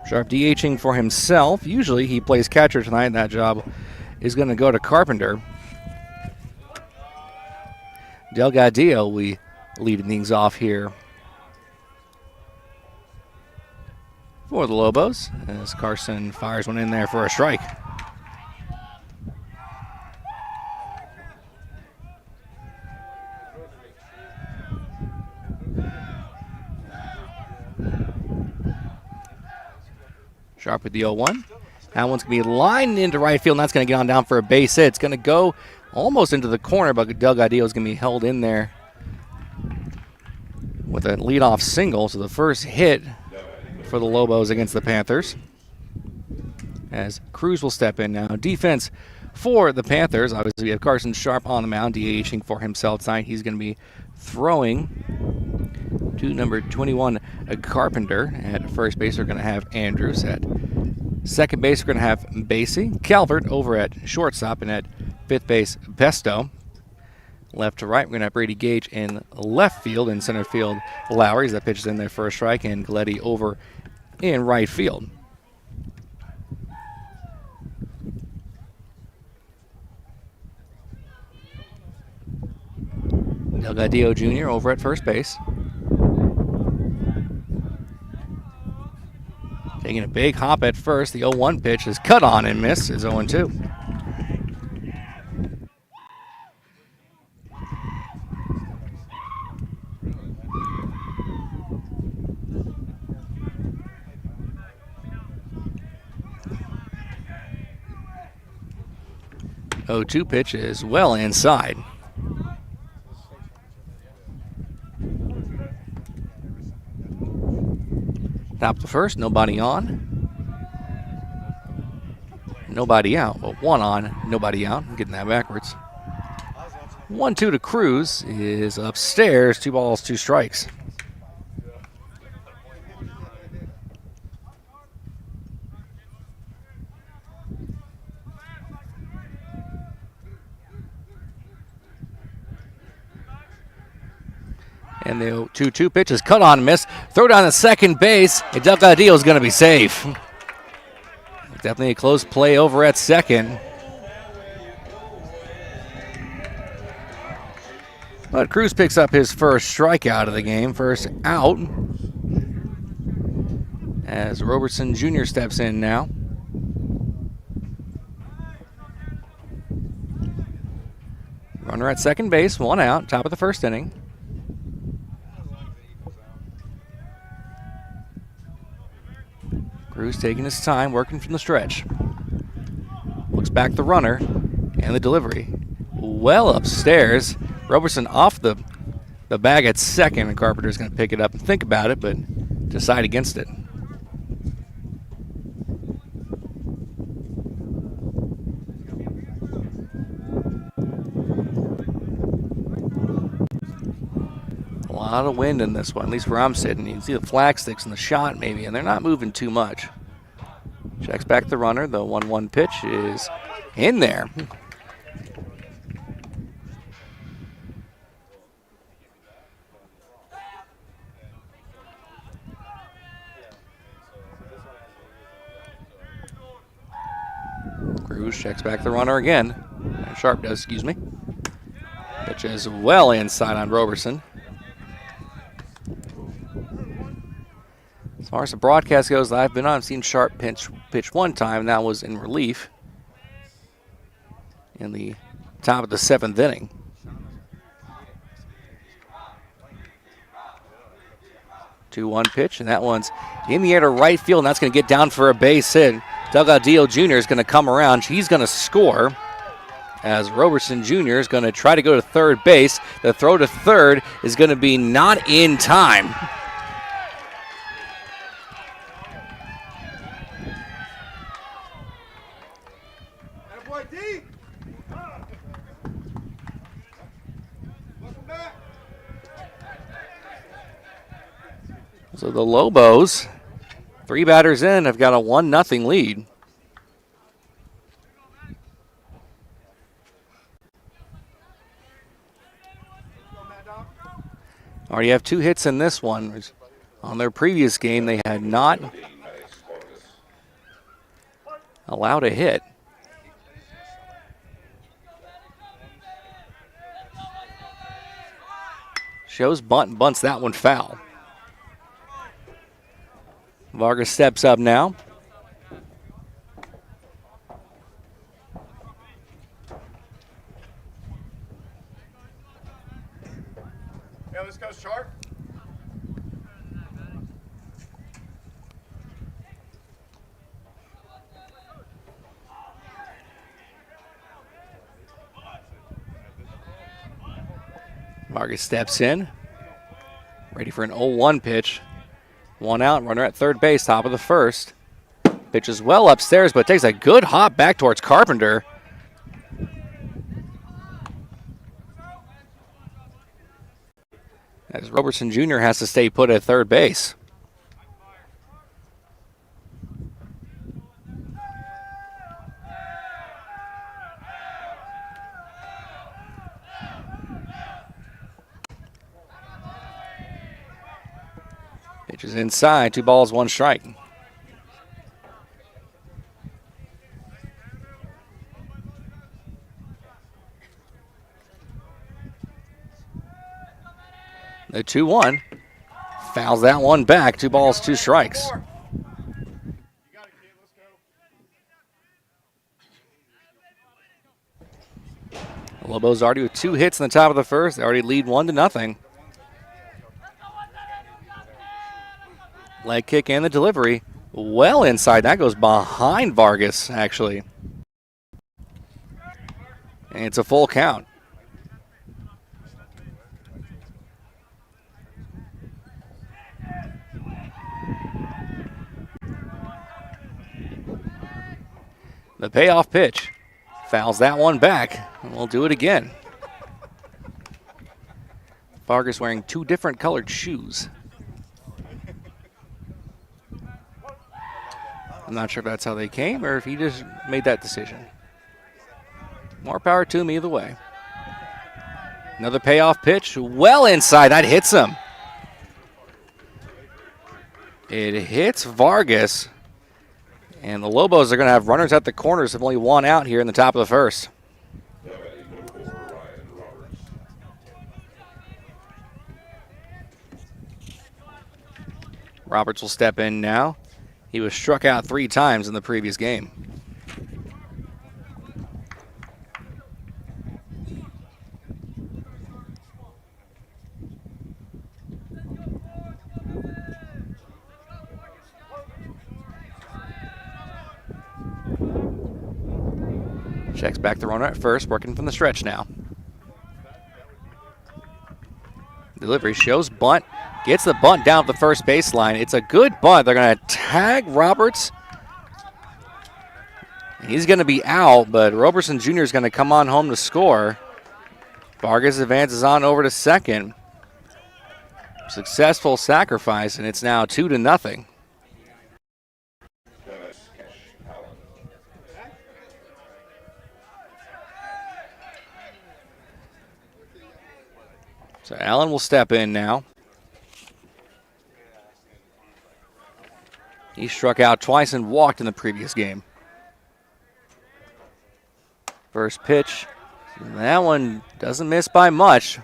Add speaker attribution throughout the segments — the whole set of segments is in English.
Speaker 1: Sharp DHing for himself. Usually he plays catcher tonight. That job is going to go to Carpenter. Delgadillo, we lead things off here for the Lobos as Carson fires one in there for a strike. Sharp with the 0-1. That one's going to be lined into right field, and that's going to get on down for a base hit. It's going to go almost into the corner, but Delgadillo is going to be held in there with a leadoff single. So the first hit for the Lobos against the Panthers. As Cruz will step in now. Defense for the Panthers. Obviously, we have Carson Sharp on the mound, DHing for himself tonight. He's going to be throwing to number 21, Carpenter. At first base, we're going to have Andrews. At second base, we're going to have Basie. Calvert over at shortstop, and at fifth base, Pesto. Left to right, we're going to have Brady Gage in left field. In center field, Lowry. That pitches in there for a strike, and Galletti over in right field. Delgadillo Jr. over at first base. Taking a big hop at first. The 0-1 pitch is cut on and missed. It's 0-2. The 0-2 pitch is well inside. Top of the first, nobody on. Nobody out. Well, one on, nobody out. I'm getting that backwards. 1-2 to Cruz is upstairs. 2 balls, 2 strikes. And the 2-2 pitch is cut on, miss. Throw down the second base. And Delgadillo is going to be safe. Definitely a close play over at second. But Cruz picks up his first strikeout of the game. First out. As Robertson Jr. steps in now. Runner at second base, 1 out, top of the first inning. Cruz taking his time, working from the stretch. Looks back the runner, and the delivery. Well upstairs. Robertson off the bag at second, and Carpenter's going to pick it up and think about it, but decide against it. A lot of wind in this one, at least where I'm sitting. You can see the flag sticks in the shot maybe, and they're not moving too much. Checks back the runner. The 1-1 pitch is in there. Cruz checks back the runner again. Sharp does, excuse me. Pitch is well inside on Robertson. As far as the broadcast goes that I've been on, I've seen Sharp pitch one time, and that was in relief in the top of the 7th inning. Two 2-1 pitch, and that one's in the air to right field, and that's going to get down for a base hit. Delgadillo Jr. is going to come around. He's going to score as Robertson Jr. is going to try to go to third base. The throw to third is going to be not in time. So the Lobos, 3 batters in, have got a 1-0 lead. Already have 2 hits in this one. On their previous game, they had not allowed a hit. Shows bunt and bunts that one foul. Vargas steps up now.
Speaker 2: Yeah, let's go, Sharp.
Speaker 1: Vargas steps in. Ready for an 0-1 pitch. One out, runner at third base, top of the first. Pitch is well upstairs, but takes a good hop back towards Carpenter. As Robertson Jr. has to stay put at third base. Pitch is inside, 2 balls, 1 strike. The 2-1. Fouls that one back, 2 balls, 2 strikes. The Lobos already with 2 hits in the top of the first. They already lead 1-0. Leg kick and the delivery. Well inside. That goes behind Vargas, actually. And it's a full count. The payoff pitch. Fouls that one back. And we'll do it again. Vargas wearing 2 different colored shoes. I'm not sure if that's how they came or if he just made that decision. More power to him either way. Another payoff pitch. Well inside. That hits him. It hits Vargas. And the Lobos are going to have runners at the corners with only 1 out here in the top of the first. Roberts will step in now. He was struck out 3 times in the previous game. Checks back the runner at first, working from the stretch now. Delivery shows bunt. Gets the bunt down the first baseline. It's a good bunt. They're going to tag Roberts. He's going to be out, but Robertson Jr. is going to come on home to score. Vargas advances on over to second. Successful sacrifice, and it's now 2-0. So Allen will step in now. He struck out twice and walked in the previous game. First pitch. That one doesn't miss by much.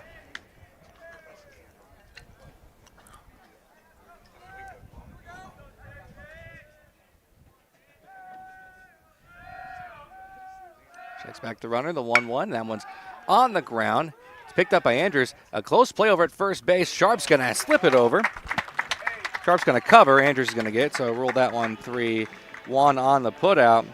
Speaker 1: Checks back the runner, the 1-1. That one's on the ground. Picked up by Andrews. A close play over at first base. Sharp's going to slip it over. Sharp's going to cover. Andrews is going to get, so ruled that one 3-1 on the putout.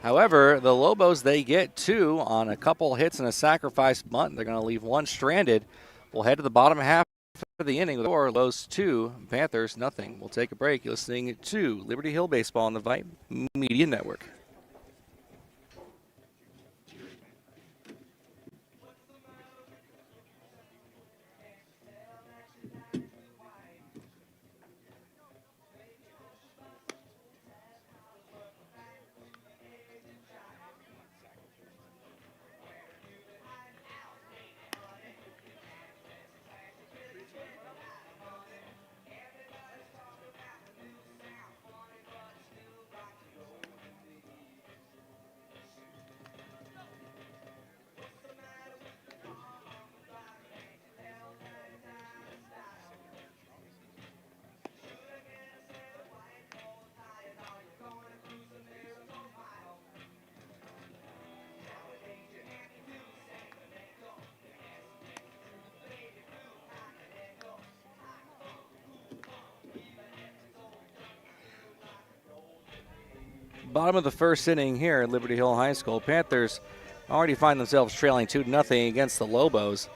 Speaker 1: However, the Lobos, they get 2 on a couple hits and a sacrifice bunt. They're going to leave 1 stranded. We'll head to the bottom half of the inning with Lobos 2, Panthers nothing. We'll take a break. You're listening to Liberty Hill Baseball on the Vype Media Network. Bottom of the first inning here at Liberty Hill High School. Panthers already find themselves trailing 2-0 against the Lobos.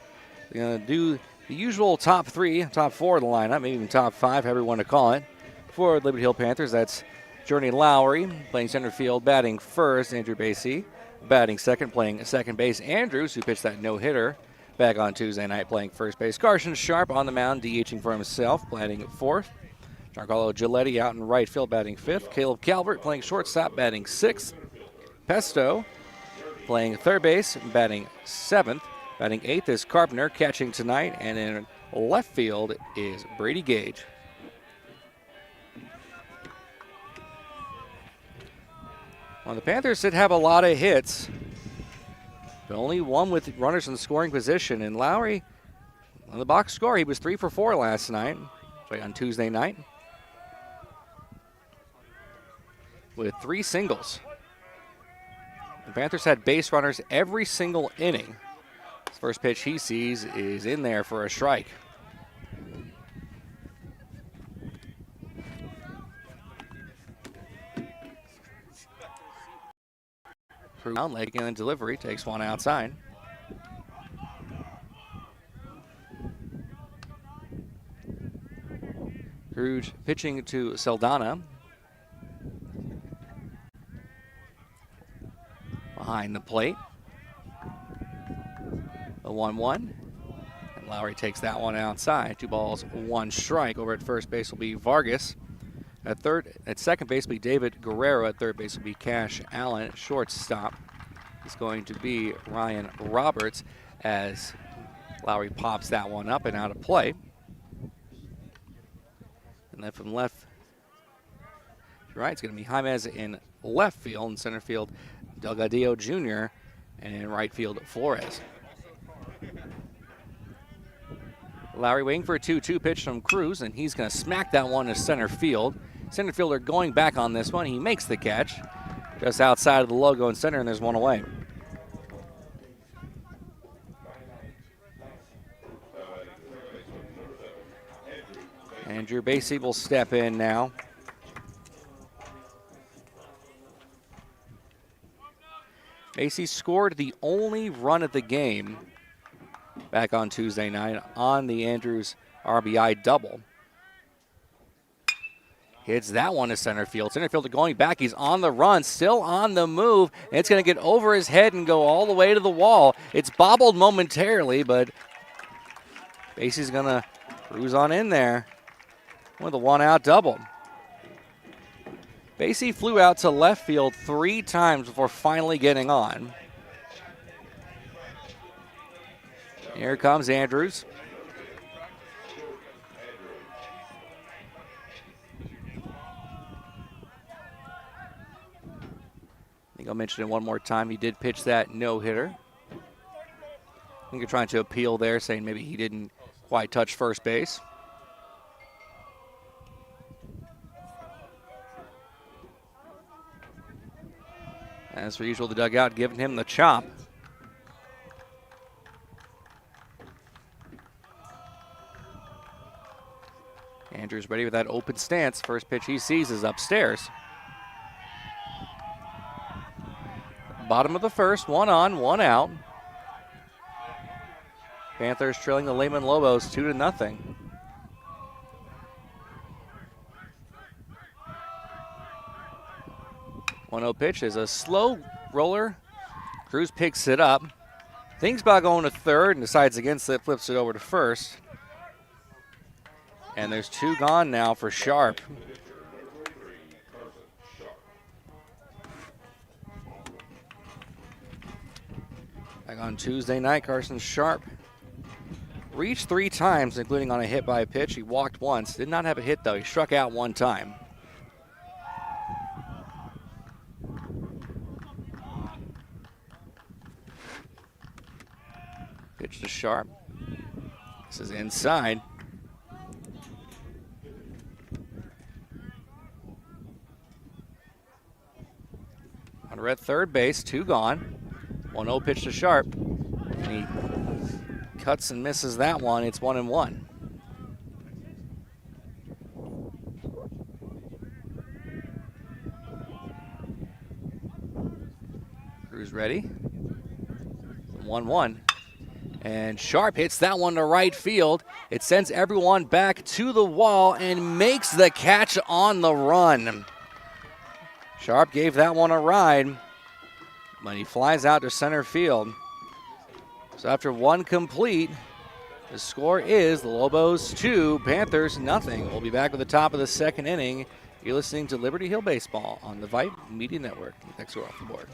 Speaker 1: They're going to do the usual top 3, top 4 of the lineup, maybe even top 5, however you want to call it. For Liberty Hill Panthers, that's Journey Lowry playing center field, batting first. Andrew Basie batting second, playing second base. Andrews, who pitched that no-hitter back on Tuesday night, playing first base. Carson Sharp on the mound, DHing for himself, batting fourth. Giancarlo Giletti out in right field, batting fifth. Caleb Calvert playing shortstop, batting sixth. Pesto playing third base, batting seventh. Batting eighth is Carpenter, catching tonight. And in left field is Brady Gage. Well, the Panthers did have a lot of hits, but only one with runners in the scoring position. And Lowry, on the box score, he was 3 for 4 last night, played on Tuesday night, with 3 singles. The Panthers had base runners every single inning. His first pitch he sees is in there for a strike. Leg and delivery, takes one outside. Cruz pitching to Saldana. Behind the plate. The 1-1. And Lowry takes that one outside. 2 balls, 1 strike. Over at first base will be Vargas. At second base will be David Guerrero. At third base will be Cash Allen. At shortstop is going to be Ryan Roberts as Lowry pops that one up and out of play. And then from left to right, it's going to be Jaimez in left field. In center field, Delgadillo Jr. And in right field, Flores. Lowry waiting for a 2-2 pitch from Cruz, and he's going to smack that one to center field. Center fielder going back on this one. He makes the catch just outside of the logo in center, and there's one away. Andrew Basie will step in now. Basie scored the only run of the game back on Tuesday night on the Andrews RBI double. Hits that one to center field. Center fielder going back. He's on the run, still on the move. And it's going to get over his head and go all the way to the wall. It's bobbled momentarily, but Basie's going to cruise on in there with a 1-out double. Basie flew out to left field 3 times before finally getting on. Here comes Andrews. I think I'll mention it one more time. He did pitch that no-hitter. I think you're trying to appeal there, saying maybe he didn't quite touch first base. As per usual, the dugout giving him the chop. Andrews ready with that open stance. First pitch he sees is upstairs. Bottom of the first, 1 on, 1 out. Panthers trailing the Lehman Lobos 2-0. One-0 pitch is a slow roller. Cruz picks it up. Thinks about going to third and decides against it, flips it over to first. And there's 2 gone now for Sharp. Back on Tuesday night, Carson Sharp reached 3 times, including on a hit by a pitch. He walked once. Did not have a hit, though. He struck out 1 time. Pitch to Sharp. This is inside. Runner at third base, 2 gone. 1-0 pitch to Sharp. And he cuts and misses that one. It's 1-1. Cruz ready. 1-1. And Sharp hits that one to right field. It sends everyone back to the wall and makes the catch on the run. Sharp gave that one a ride, but he flies out to center field. So after one complete, the score is the Lobos 2, Panthers nothing. We'll be back with the top of the second inning. You're listening to Liberty Hill Baseball on the Vype Media Network. Thanks for off the board.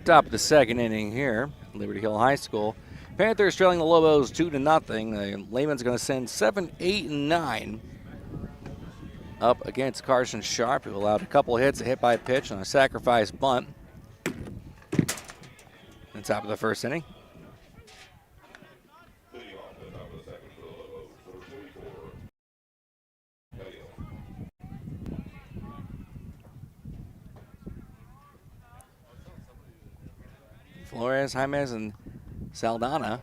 Speaker 1: Top of the second inning here, Liberty Hill High School. Panthers trailing the Lobos 2-0. Lehman's going to send 7, 8, and 9 up against Carson Sharp, who allowed a couple hits, a hit by pitch, and a sacrifice bunt. On top of the first inning. Flores, James, and Saldana.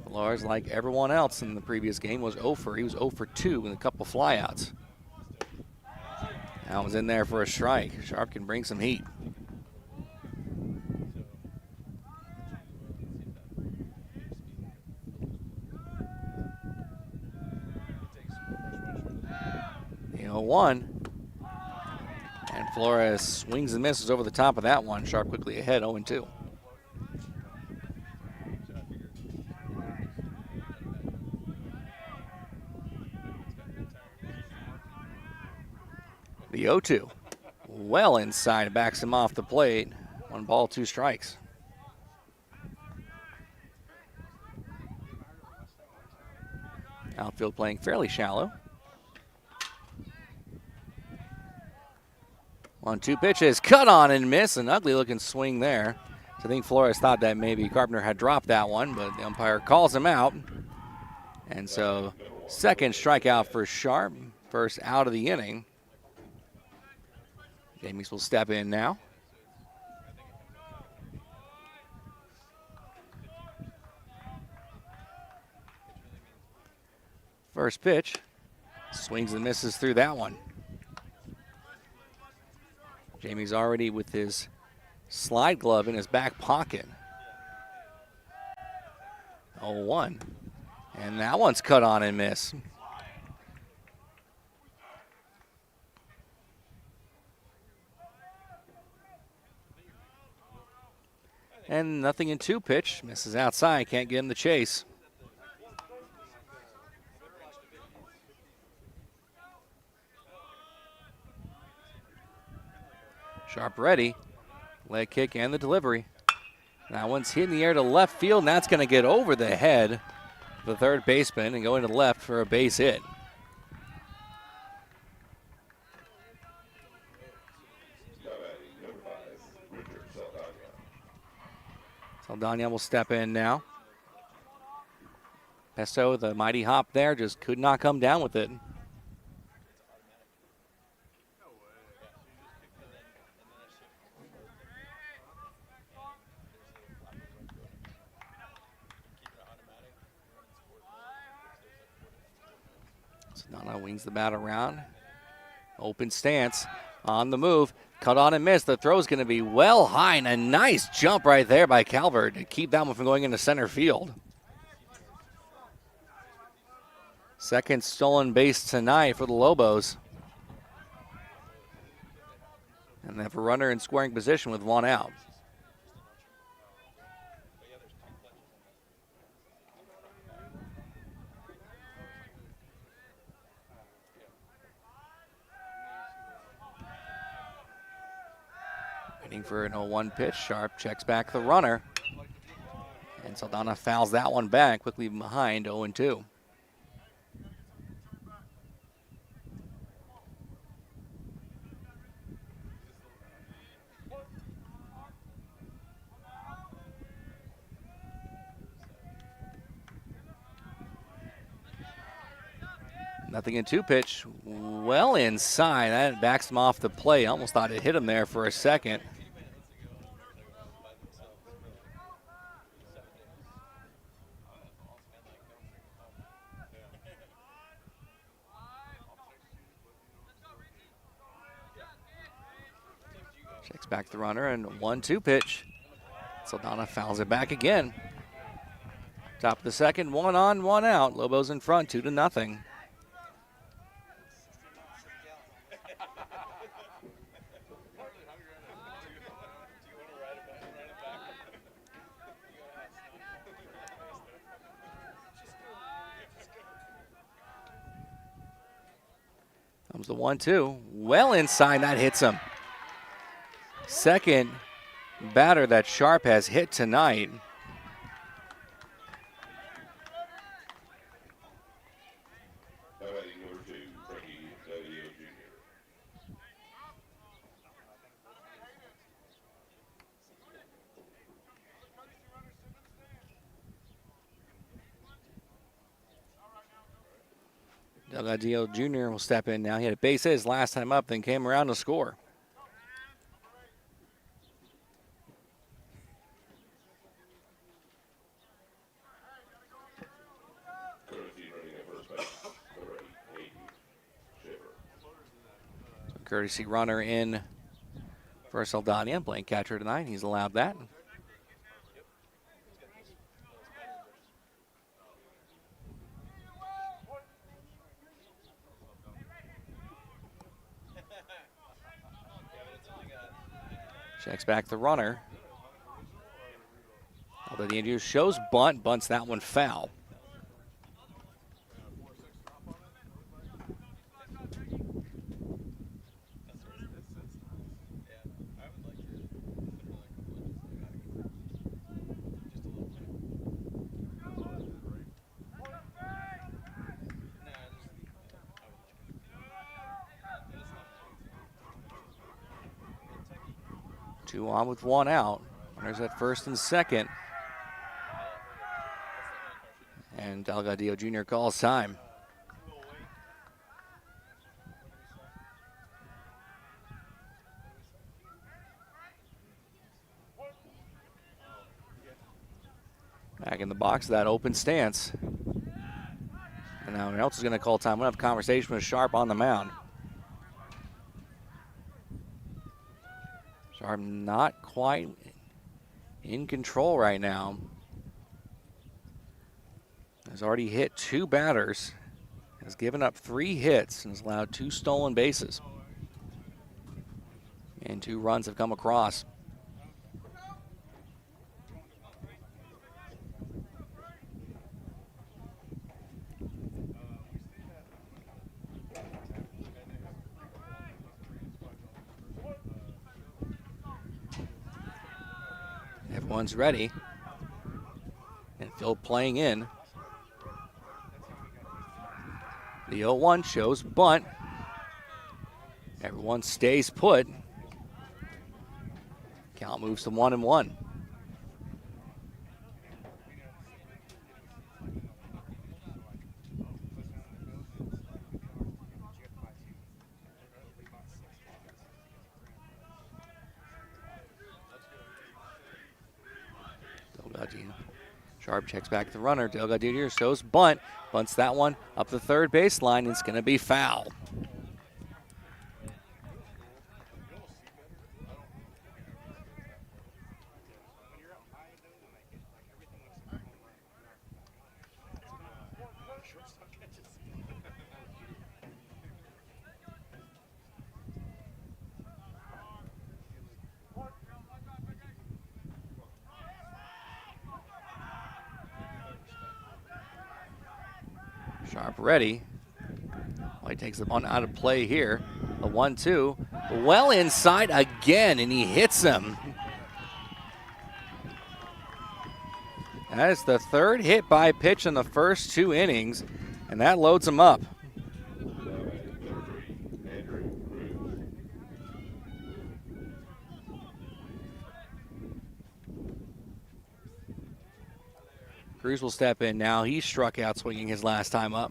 Speaker 1: Flores, like everyone else in the previous game, was 0 for. He was 0 for 2 with a couple flyouts. That was in there for a strike. Sharp can bring some heat. The 0-1. And Flores swings and misses over the top of that one. Sharp quickly ahead, 0-2. The 0-2. Well inside, backs him off the plate. 1 ball, 2 strikes. Outfield playing fairly shallow. 1-2 pitches, cut on and miss. An ugly looking swing there. So I think Flores thought that maybe Carpenter had dropped that one, but the umpire calls him out. And so second strikeout for Sharp, first out of the inning. Jamies will step in now. First pitch, swings and misses through that one. Jamie's already with his slide glove in his back pocket. 0-1. And that one's cut on and miss. And nothing in 2 pitch. Misses outside, can't get him the chase. Sharp ready. Leg kick and the delivery. That one's hit in the air to left field, and that's going to get over the head of the third baseman and go into left for a base hit. Saldana will step in now. Pesto, the mighty hop there, just could not come down with it. Saldana wings the bat around. Open stance on the move. Cut on and miss. The throw is going to be well high, and a nice jump right there by Calvert to keep that one from going into center field. Second stolen base tonight for the Lobos. And they have a runner in scoring position with one out. Waiting for an 0-1 pitch. Sharp checks back the runner. And Saldana fouls that one back, quickly behind 0-2. Nothing in 2 pitch. Well inside. That backs him off the plate. Almost thought it hit him there for a second. Checks back the runner and 1-2 pitch. Saldana fouls it back again. Top of the second, 1 on, 1 out. Lobos in front, 2-0. Comes the 1-2. Well inside, that hits him. Second batter that Sharp has hit tonight. Delgadillo Jr. will step in now. He had a base hit his last time up, then came around to score. Courtesy runner in for Saldana, playing catcher tonight. He's allowed that. Checks back the runner. Although the Indians shows bunt, bunts that one foul. Two on with 1 out. Runners at first and second. And Delgadillo Jr. calls time. Back in the box, that open stance. And now else is going to call time. We'll have a conversation with Sharp on the mound. Sharp not quite in control right now. Has already hit 2 batters, has given up 3 hits, and has allowed 2 stolen bases. And 2 runs have come across. Everyone's ready. And Phil playing in. The 0-1 shows bunt. Everyone stays put. Count moves to 1-1. Sharp checks back the runner. Delgado Jr. shows bunt. Bunts that one up the third baseline. It's going to be foul. Sharp ready. Well, he takes the bunt out of play here. A 1-2. Well inside again, and he hits him. That is the third hit by pitch in the first 2 innings, and that loads him up. Cruz will step in now. He struck out swinging his last time up.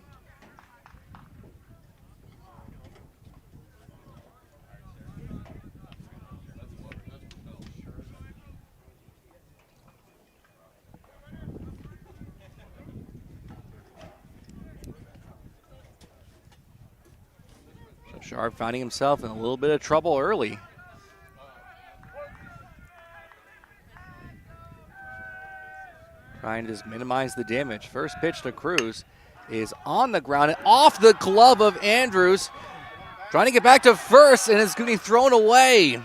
Speaker 1: So Sharp finding himself in a little bit of trouble early. Trying to just minimize the damage. First pitch to Cruz is on the ground and off the glove of Andrews. Trying to get back to first, and it's going to be thrown away.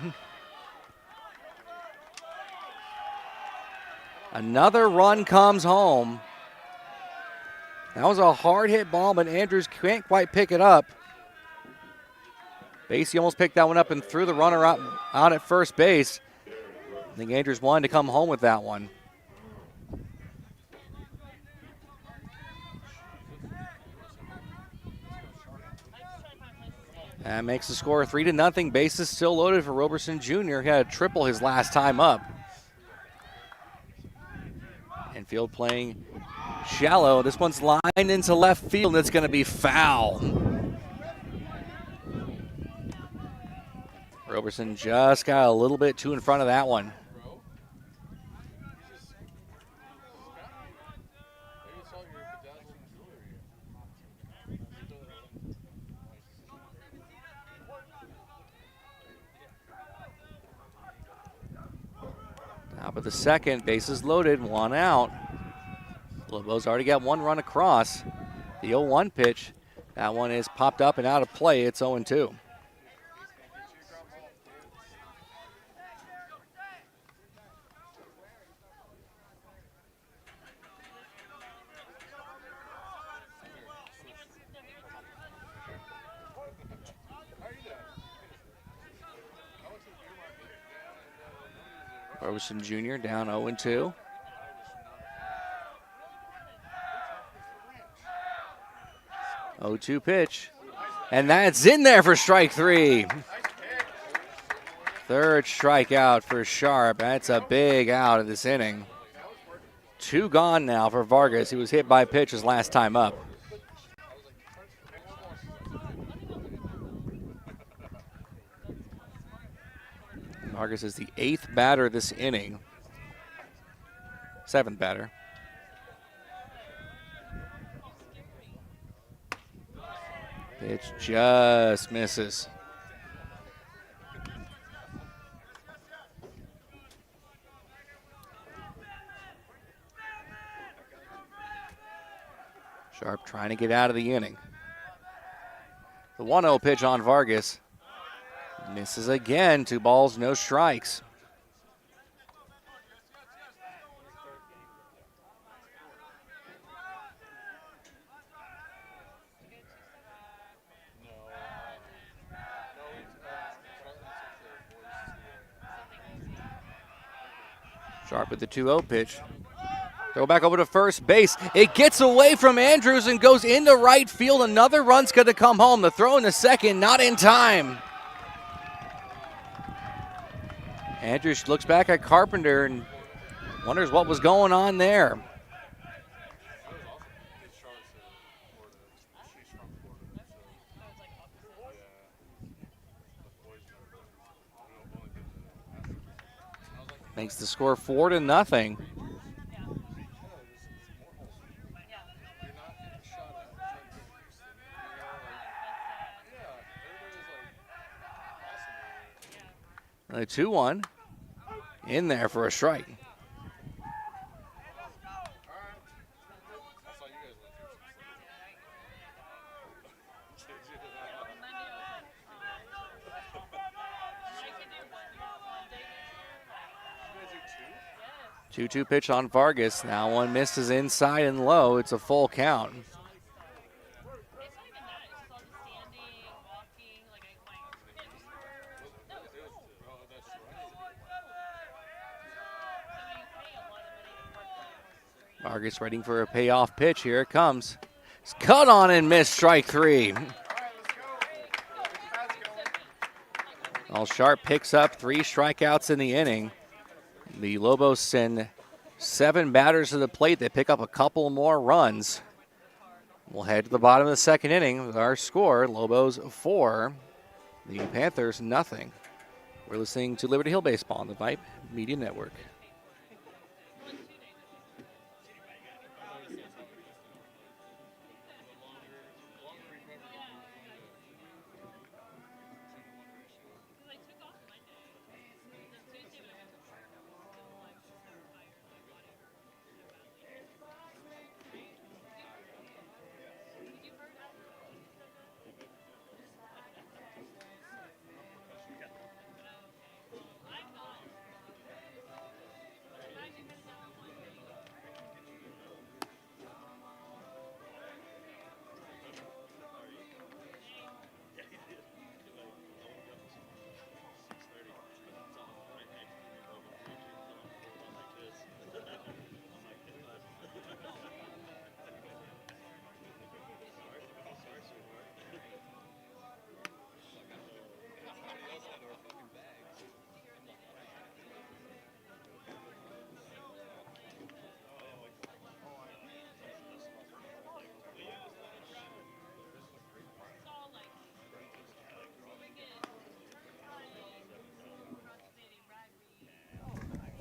Speaker 1: Another run comes home. That was a hard hit ball, but Andrews can't quite pick it up. Basie almost picked that one up and threw the runner out at first base. I think Andrews wanted to come home with that one. That makes the score 3-0. Bases still loaded for Roberson Jr. He had a triple his last time up. Infield playing shallow. This one's lined into left field, and it's going to be foul. Roberson just got a little bit too in front of that one. Top of the second, bases loaded, 1 out. Lobos already got 1 run across. The 0-1 pitch, that one is popped up and out of play. It's 0-2. Roberson Jr. down 0-2. Oh, 2 pitch. And that's in there for strike 3. Third strikeout for Sharp. That's a big out of this inning. 2 gone now for Vargas. He was hit by a pitch his last time up. Vargas is the 8th batter this inning. 7th batter. Pitch just misses. Sharp trying to get out of the inning. The 1-0 pitch on Vargas. Misses again. 2 balls, no strikes. Sharp with the 2-0 pitch. Throw back over to first base. It gets away from Andrews and goes into right field. Another run's going to come home. The throw in the second, not in time. Andrews looks back at Carpenter and wonders what was going on there. Makes the score 4-0. The 2-1 in there for a strike. Two-two pitch on Vargas. Now one misses inside and low. It's a full count. Vargas waiting for a payoff pitch. Here it comes. It's cut on and missed, strike 3. All Sharp picks up 3 strikeouts in the inning. The Lobos send 7 batters to the plate. They pick up a couple more runs. We'll head to the bottom of the second inning with our score. Lobos 4, the Panthers nothing. We're listening to Liberty Hill Baseball on the Vype Media Network.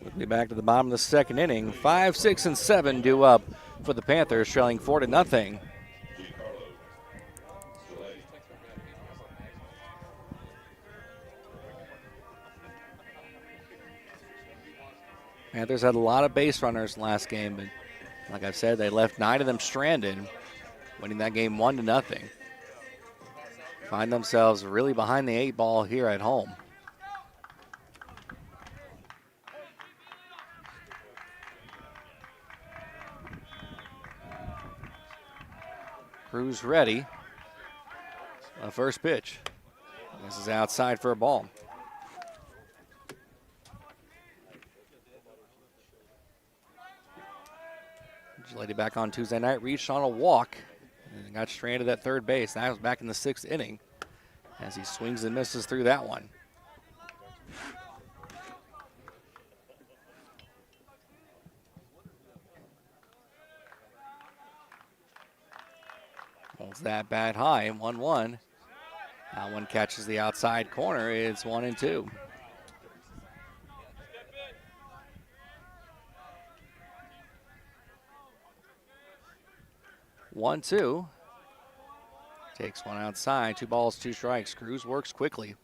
Speaker 1: We'll be back to the bottom of the second inning. 5, 6, and 7 due up for the Panthers, trailing 4-0. Panthers had a lot of base runners last game, but like I've said, they left 9 of them stranded, winning that game 1-0. Find themselves really behind the 8 ball here at home. Cruz ready. First pitch. This is outside for a ball. Lady back on Tuesday night, reached on a walk and got stranded at third base. That was back in the 6th inning as he swings and misses through that one. Holds that bat high, 1-1. That one catches the outside corner. It's 1-2. One, two. Takes one outside. 2 balls, 2 strikes. Cruz works quickly.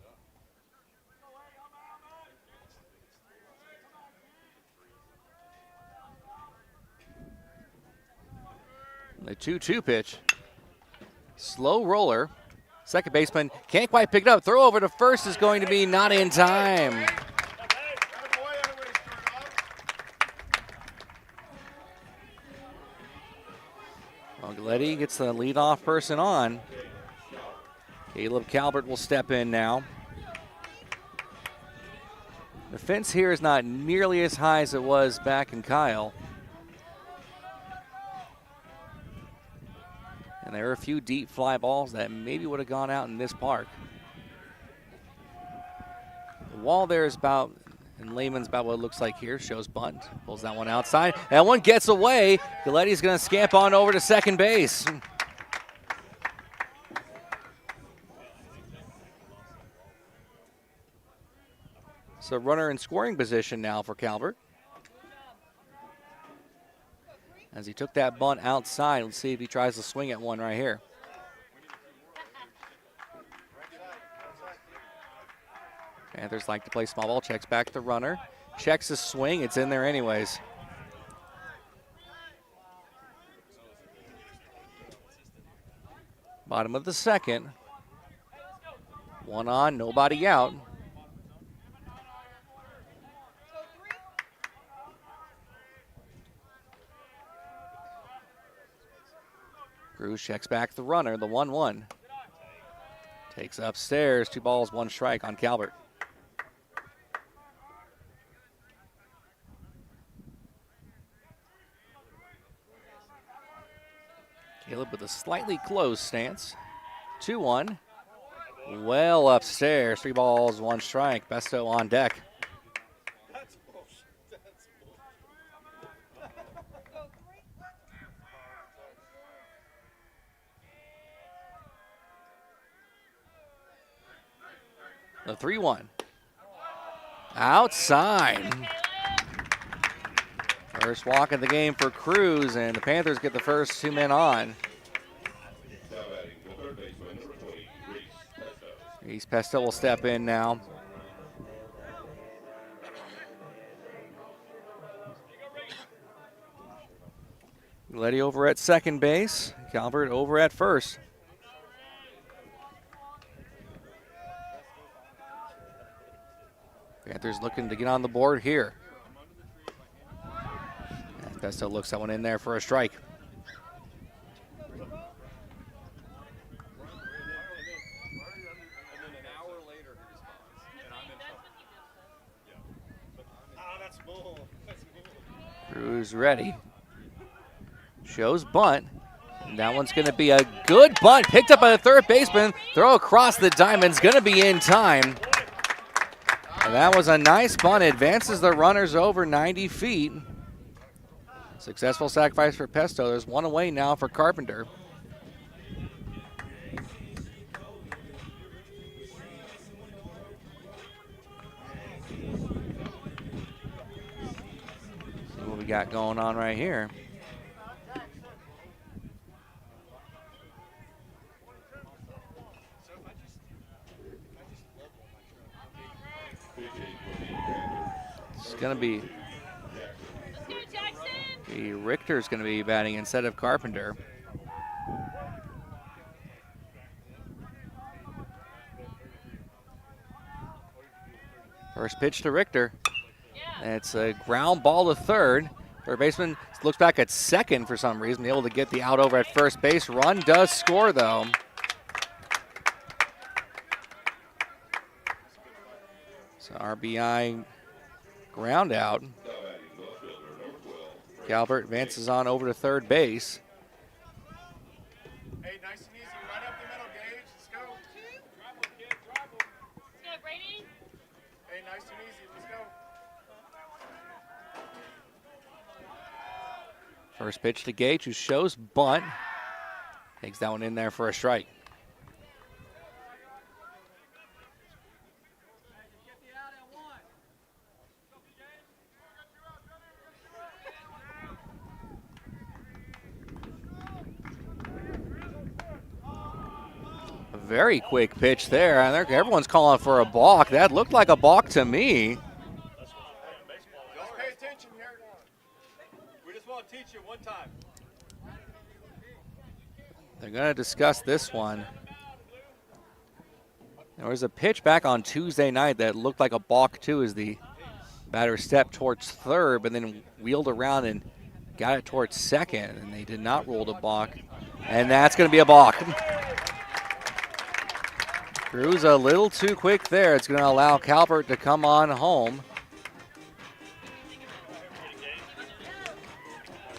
Speaker 1: The 2-2 pitch. Slow roller. Second baseman can't quite pick it up. Throw over to first is going to be not in time. Letty gets the leadoff person on. Caleb Calvert will step in now. The fence here is not nearly as high as it was back in Kyle. And there are a few deep fly balls that maybe would have gone out in this park. The wall there is about, and Lehman's about what it looks like here. Shows bunt, pulls that one outside. That one gets away. Galetti's going to scamp on over to second base. So runner in scoring position now for Calvert. As he took that bunt outside, let's see if he tries to swing at one right here. Panthers like to play small ball, checks back the runner. Checks the swing, it's in there anyways. Bottom of the second. One on, nobody out. Cruz checks back the runner, the 1-1. Takes upstairs, 2 balls, 1 strike on Calvert. Caleb with a slightly closed stance. 2-1. Well upstairs, 3 balls, 1 strike. Besto on deck. The 3-1. Outside. First walk of the game for Cruz, and the Panthers get the first 2 men on. Reese Pesto will step in now. Letty over at second base. Calvert over at first. Panthers looking to get on the board here. And Pesto looks that one in there for a strike. Cruz ready. Shows bunt. And that one's going to be a good bunt. Picked up by the third baseman. Throw across the diamond's going to be in time. And that was a nice bunt. Advances the runners over 90 feet. Successful sacrifice for Pesto. There's 1 away now for Carpenter. See what we got going on right here. It's going to be Richter's going to be batting instead of Carpenter. First pitch to Richter. And it's a ground ball to third. Third baseman looks back at second for some reason, able to get the out over at first base. Run does score though. So RBI ground out. Calvert advances on over to third base.
Speaker 2: Hey, nice and easy. Right up the middle, Gage. Let's go.
Speaker 3: Let's go, Brady.
Speaker 2: Hey, nice and easy. Let's go.
Speaker 1: First pitch to Gage, who shows bunt. Takes that one in there for a strike. Very quick pitch there. And everyone's calling for a balk. That looked like a balk to me.
Speaker 2: Just pay attention here. We just want to teach you one time.
Speaker 1: They're going to discuss this one. There was a pitch back on Tuesday night that looked like a balk too as the batter stepped towards third, but then wheeled around and got it towards second, and they did not rule the balk. And that's going to be a balk. Cruz a little too quick there. It's going to allow Calvert to come on home.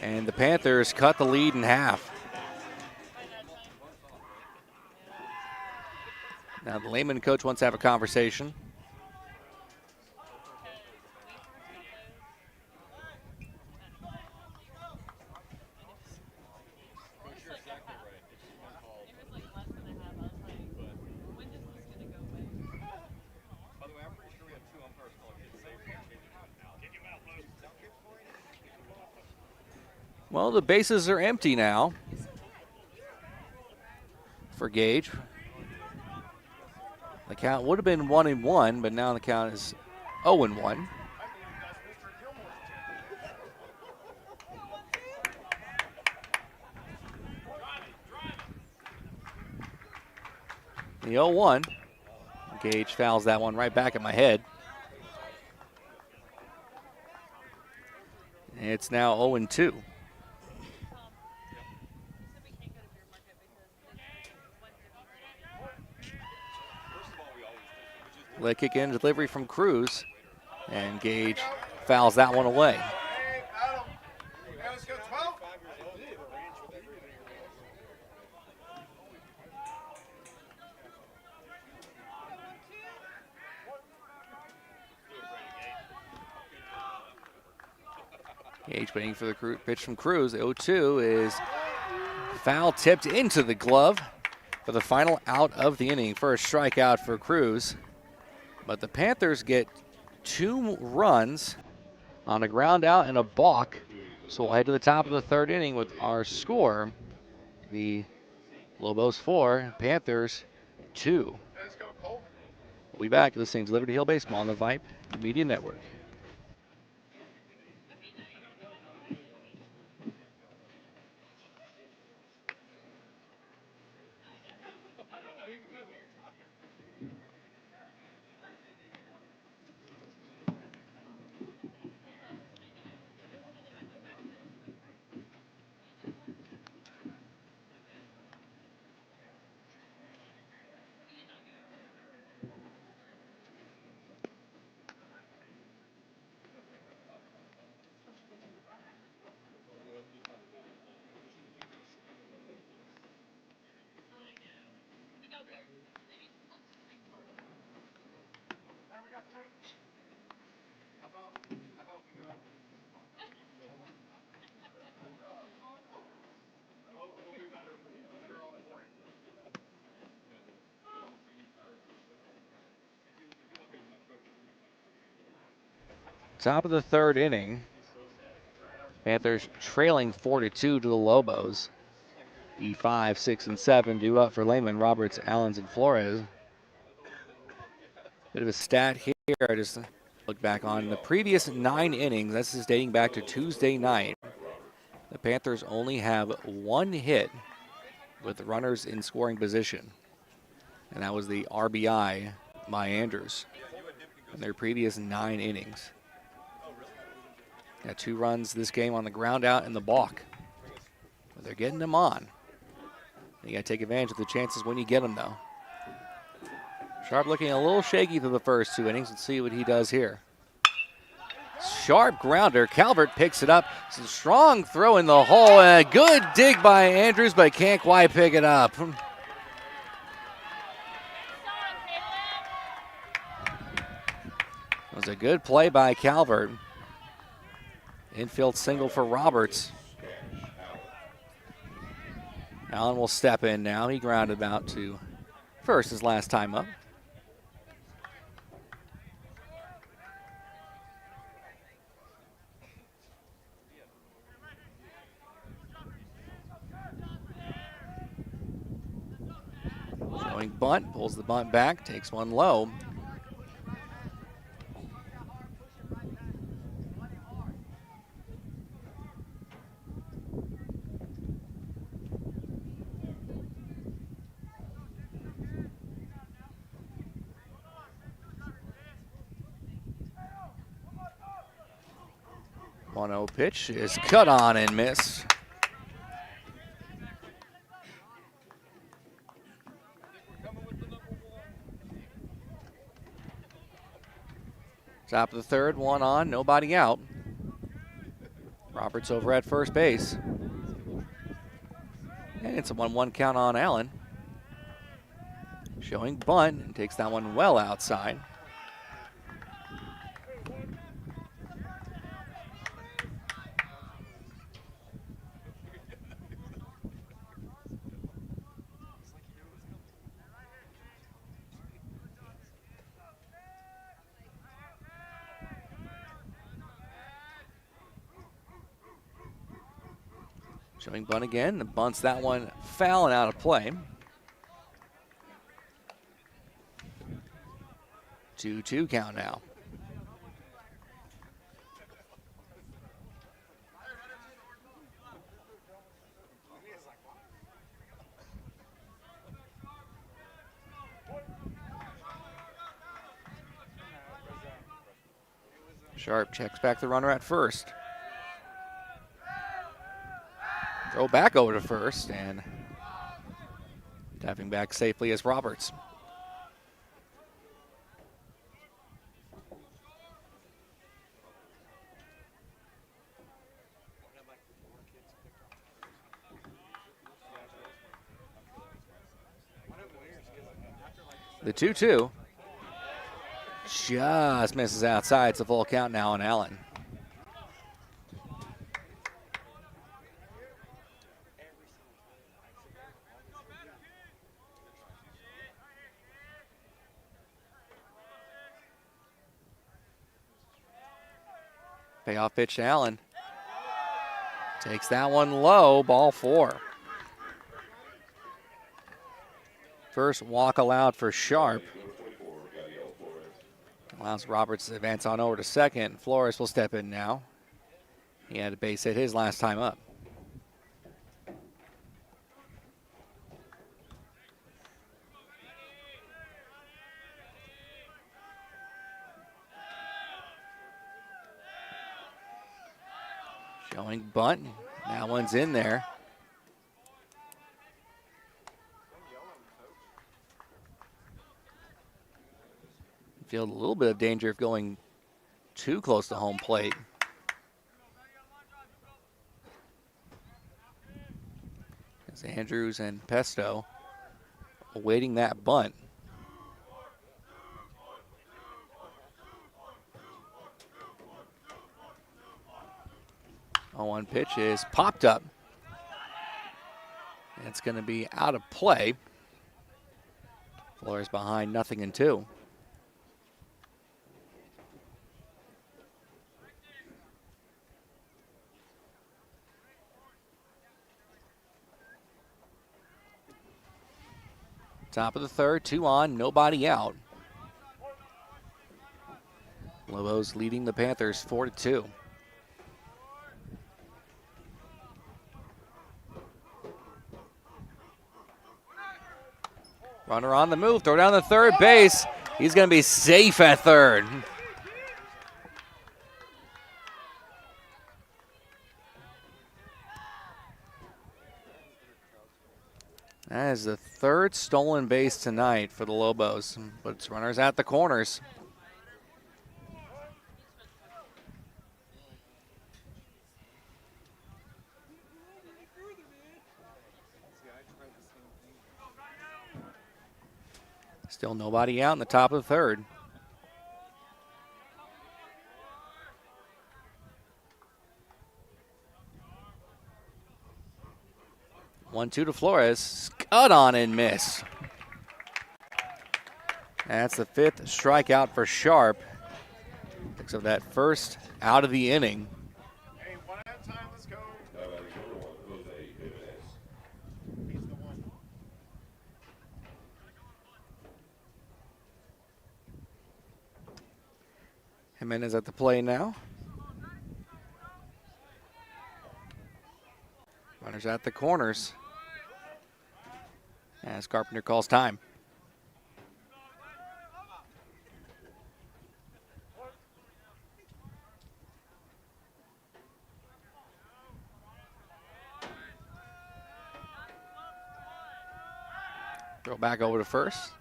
Speaker 1: And the Panthers cut the lead in half. Now the Lehman coach wants to have a conversation. Well, the bases are empty now for Gage. The count would have been 1-1, but now the count is 0-1. The 0-1. Gage fouls that one right back at my head. It's now 0-2. Leg kick in, delivery from Cruz, and Gage fouls that one away. Gage waiting for the pitch from Cruz. 0-2 is foul tipped into the glove for the final out of the inning. First strikeout for Cruz. But the Panthers get 2 runs on a ground out and a balk. So we'll head to the top of the third inning with our score. The Lobos 4, Panthers 2. We'll be back listening to Liberty Hill Baseball on the Vype Media Network. Top of the third inning. Panthers trailing 4-2 to the Lobos. E5, 6, and 7 due up for Lehman, Roberts, Allens, and Flores. Bit of a stat here. I just look back on the previous 9 innings. This is dating back to Tuesday night. The Panthers only have 1 hit with runners in scoring position. And that was the RBI by Andrews in their previous 9 innings. Got 2 runs this game on the ground out and the balk. But they're getting them on. You got to take advantage of the chances when you get them, though. Sharp looking a little shaky through the first 2 innings. Let's see what he does here. Sharp grounder. Calvert picks it up. It's a strong throw in the hole. And a good dig by Andrews, but can't quite pick it up. It was a good play by Calvert. Infield single for Roberts. Allen will step in now. He grounded out to first his last time up. Showing bunt, pulls the bunt back, takes one low. One-0 pitch is cut on and missed. Top of the third, 1 on, nobody out. Roberts over at first base. And it's a 1-1 count on Allen. Showing bunt and takes that one well outside. Showing bunt again, the bunts that one foul and out of play. 2-2 count now. Sharp checks back the runner at first. Throw back over to first, and tapping back safely is Roberts. The 2-2 just misses outside. It's a full count now on Allen. Payoff pitch to Allen. Takes that one low, ball 4. First walk allowed for Sharp. Allows Roberts to advance on over to second. Flores will step in now. He had a base hit his last time up. Showing bunt. That one's in there. Feel a little bit of danger of going too close to home plate. As Andrews and Pesto awaiting that bunt. 0-1 pitch is popped up. It's going to be out of play. Flores behind 0-2. Top of the third, 2 on, nobody out. Lobos leading the Panthers 4-2. Runner on the move, throw down the third base. He's going to be safe at third. That is the third stolen base tonight for the Lobos, but it's runners at the corners. Still nobody out in the top of the third. One-two to Flores. Cut on and miss. That's the 5th strikeout for Sharp. Picks up that first out of the inning.
Speaker 2: Hey, one at a time, let's go. He's the one.
Speaker 1: Jimenez at the play now. Runners at the corners. As Carpenter calls time. Throw back over to first.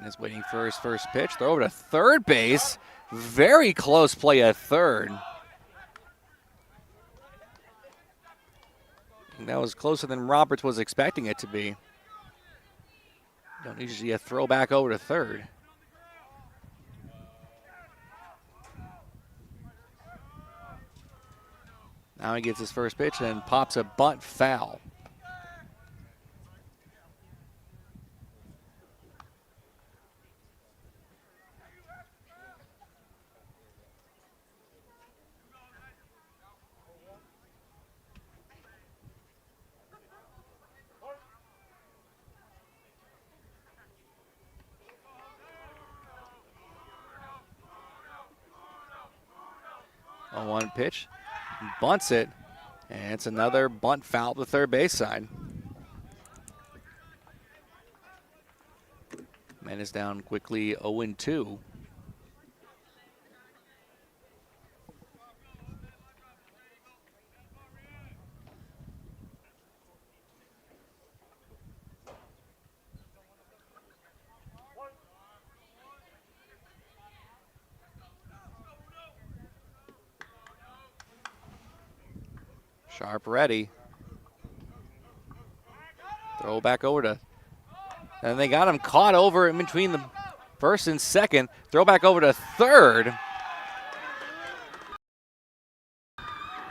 Speaker 1: Is waiting for his first pitch. Throw over to third base. Very close play at third. And that was closer than Roberts was expecting it to be. Don't usually see a throw back over to third. Now he gets his first pitch and pops a bunt foul. 0-1 pitch. Bunts it. And it's another bunt foul to the third base side. Man is down quickly 0-2. Sharp ready. Throw back over to, and they got him caught over in between the first and second. Throw back over to third.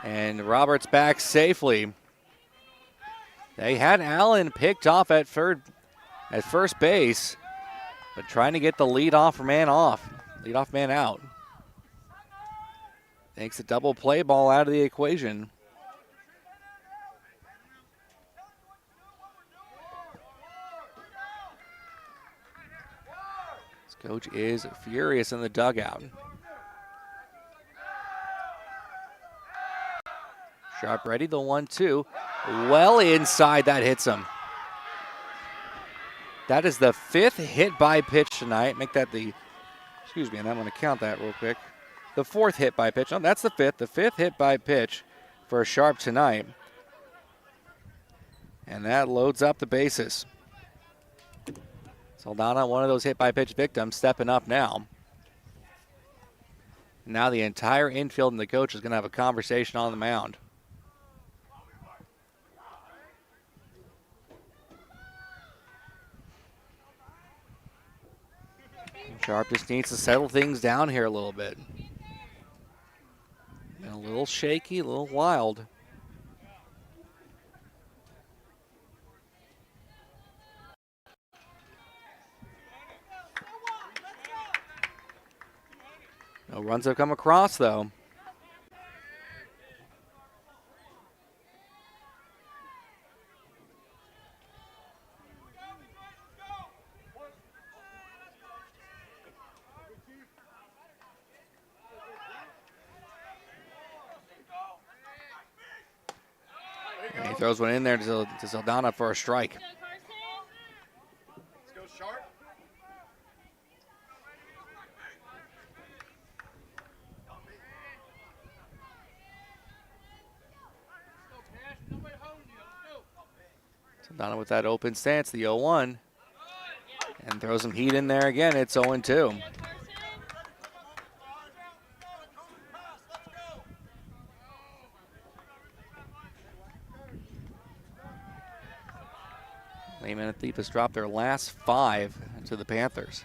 Speaker 1: And Roberts back safely. They had Allen picked off at first base, but trying to get the leadoff man out. Takes a double play ball out of the equation. Coach is furious in the dugout. Sharp ready, the 1-2. Well inside, that hits him. That is the 5th hit by pitch tonight. Make that the, excuse me, and I'm going to count that real quick. The 4th hit by pitch. No, that's the 5th. The 5th hit by pitch for Sharp tonight. And that loads up the bases. Saldana, one of those hit-by-pitch victims, stepping up now. Now the entire infield and the coach is going to have a conversation on the mound. Sharp just needs to settle things down here a little bit. Been a little shaky, a little wild. No runs have come across, though. And he throws one in there to Saldana for a strike. Saldana with that open stance, the 0-1. And throws some heat in there again. It's 0-2. Lehman and Thiepus dropped their last 5 to the Panthers.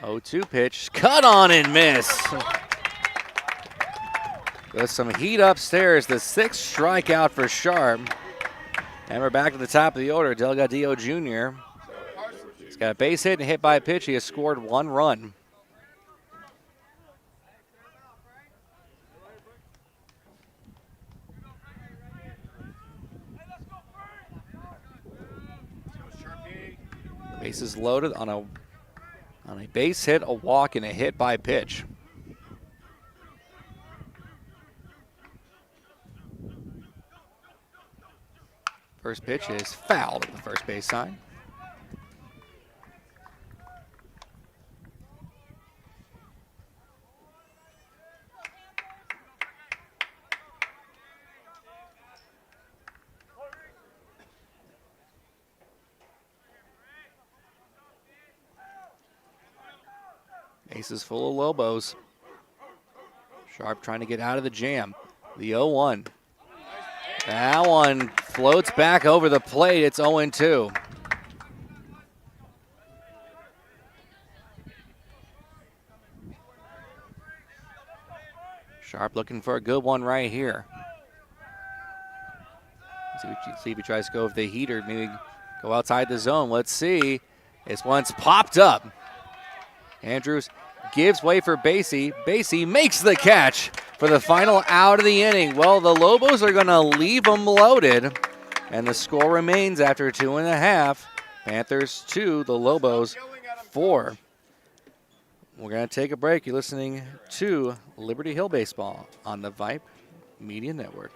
Speaker 1: 0-2 pitch, cut on and miss. With some heat upstairs, the 6th strikeout for Sharp. And we're back to the top of the order. Delgadillo Jr. He's got a base hit and hit by a pitch. He has scored 1 run. Bases loaded on a base hit, a walk, and a hit by pitch. First pitch is fouled at the first base side. Bases full of Lobos. Sharp trying to get out of the jam. The 0-1. That one floats back over the plate. It's 0-2. Sharp looking for a good one right here. See if he tries to go with the heater, maybe go outside the zone. Let's see. This one's popped up. Andrews gives way for Basie. Basie makes the catch for the final out of the inning. Well, the Lobos are going to leave them loaded, and the score remains after 2.5. Panthers 2, the Lobos 4. We're going to take a break. You're listening to Liberty Hill Baseball on the Vype Media Network.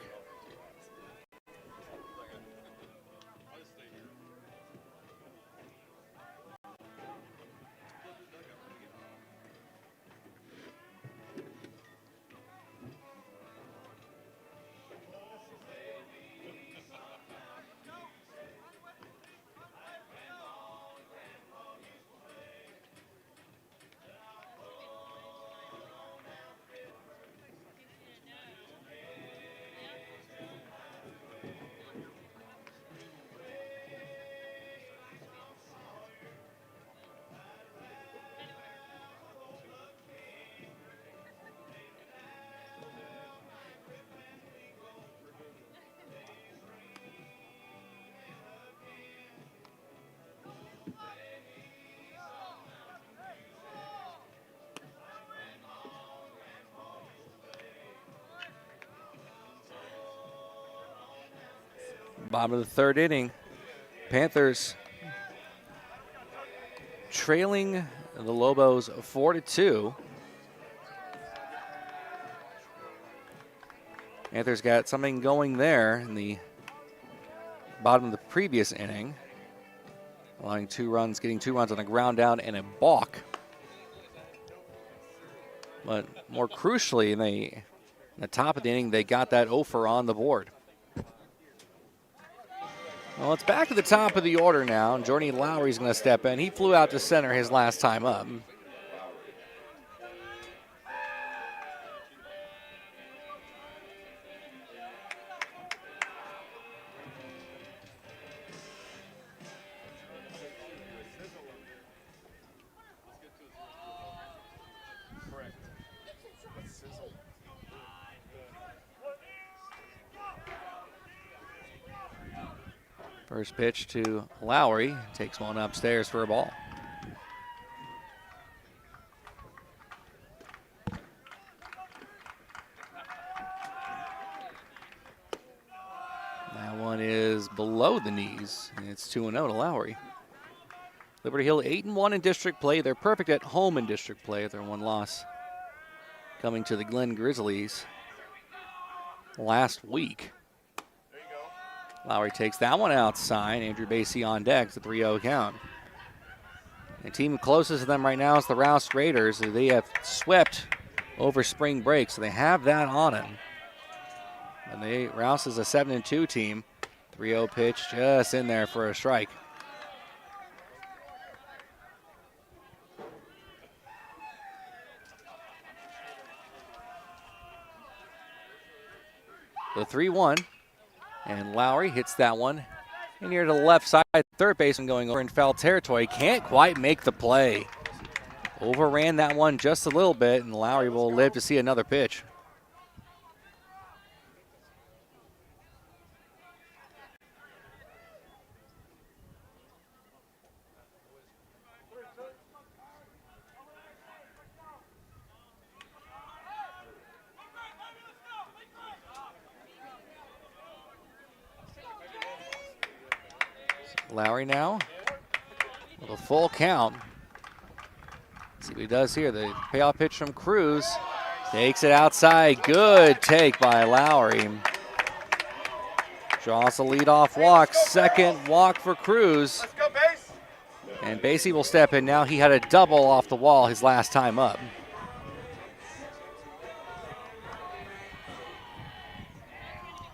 Speaker 1: Bottom of the third inning. Panthers trailing the Lobos 4-2. Panthers got something going there in the bottom of the previous inning, allowing getting 2 runs on a ground down and a balk. But more crucially, in the top of the inning, they got that offer on the board. Well, it's back to the top of the order now. Jordan Lowry's going to step in. He flew out to center his last time up. First pitch to Lowry, takes one upstairs for a ball. That one is below the knees, and it's 2-0 to Lowry. Liberty Hill 8-1 in district play. They're perfect at home in district play. Their one loss coming to the Glen Grizzlies last week. Lowry takes that one outside. Andrew Basie on deck. It's a 3-0 count. The team closest to them right now is the Rouse Raiders. They have swept over spring break, so they have that on them. And Rouse is a 7-2 team. 3-0 pitch just in there for a strike. The 3-1. And Lowry hits that one in here to the left side. Third baseman going over in foul territory. Can't quite make the play. Overran that one just a little bit, and Lowry will live to see another pitch. Lowry now with a full count. Let's see what he does here. The payoff pitch from Cruz. Takes it outside. Good take by Lowry. Draws a leadoff walk. Second walk for Cruz.
Speaker 2: Let's go, Base.
Speaker 1: And Basie will step in now. He had a double off the wall his last time up.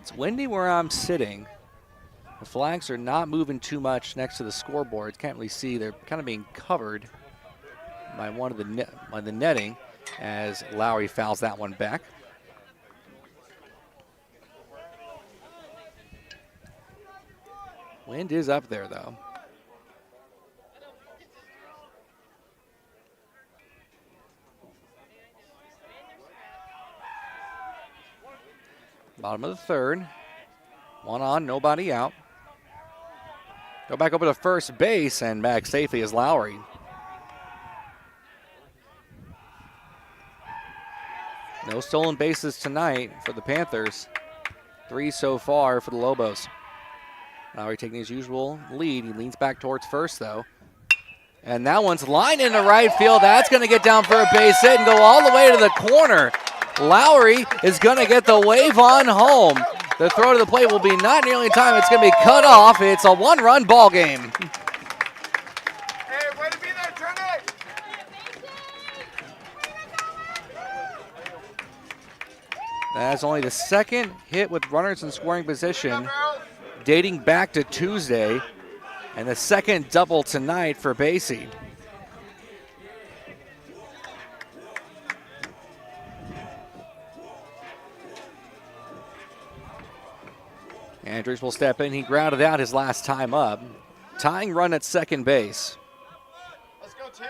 Speaker 1: It's windy where I'm sitting. The flags are not moving too much next to the scoreboard. Can't really see. They're kind of being covered by the netting as Lowry fouls that one back. Wind is up there, though. Bottom of the third. One on, nobody out. Go back over to first base, and back safely is Lowry. No stolen bases tonight for the Panthers. 3 so far for the Lobos. Lowry taking his usual lead. He leans back towards first, though. And that one's lined into right field. That's going to get down for a base hit and go all the way to the corner. Lowry is going to get the wave on home. The throw to the plate will be not nearly in time. It's going to be cut off. It's a one-run ball game.
Speaker 2: Hey, way to be there, Trinity!
Speaker 1: That's only the second hit with runners in scoring position, dating back to Tuesday, and the second double tonight for Basie. Andrews will step in. He grounded out his last time up. Tying run at second base.
Speaker 2: Let's go, Tim.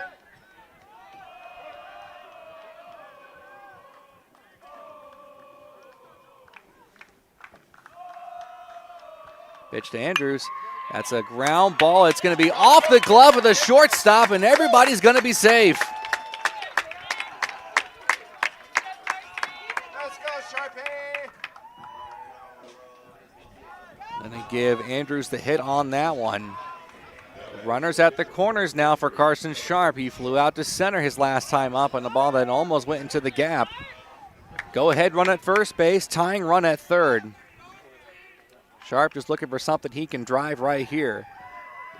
Speaker 1: Pitch to Andrews. That's a ground ball. It's going to be off the glove of the shortstop, and everybody's going to be safe.
Speaker 2: Let's go, Sharpie.
Speaker 1: Going to give Andrews the hit on that one. Runners at the corners now for Carson Sharp. He flew out to center his last time up on the ball that almost went into the gap. Go ahead run at first base, tying run at third. Sharp just looking for something he can drive right here.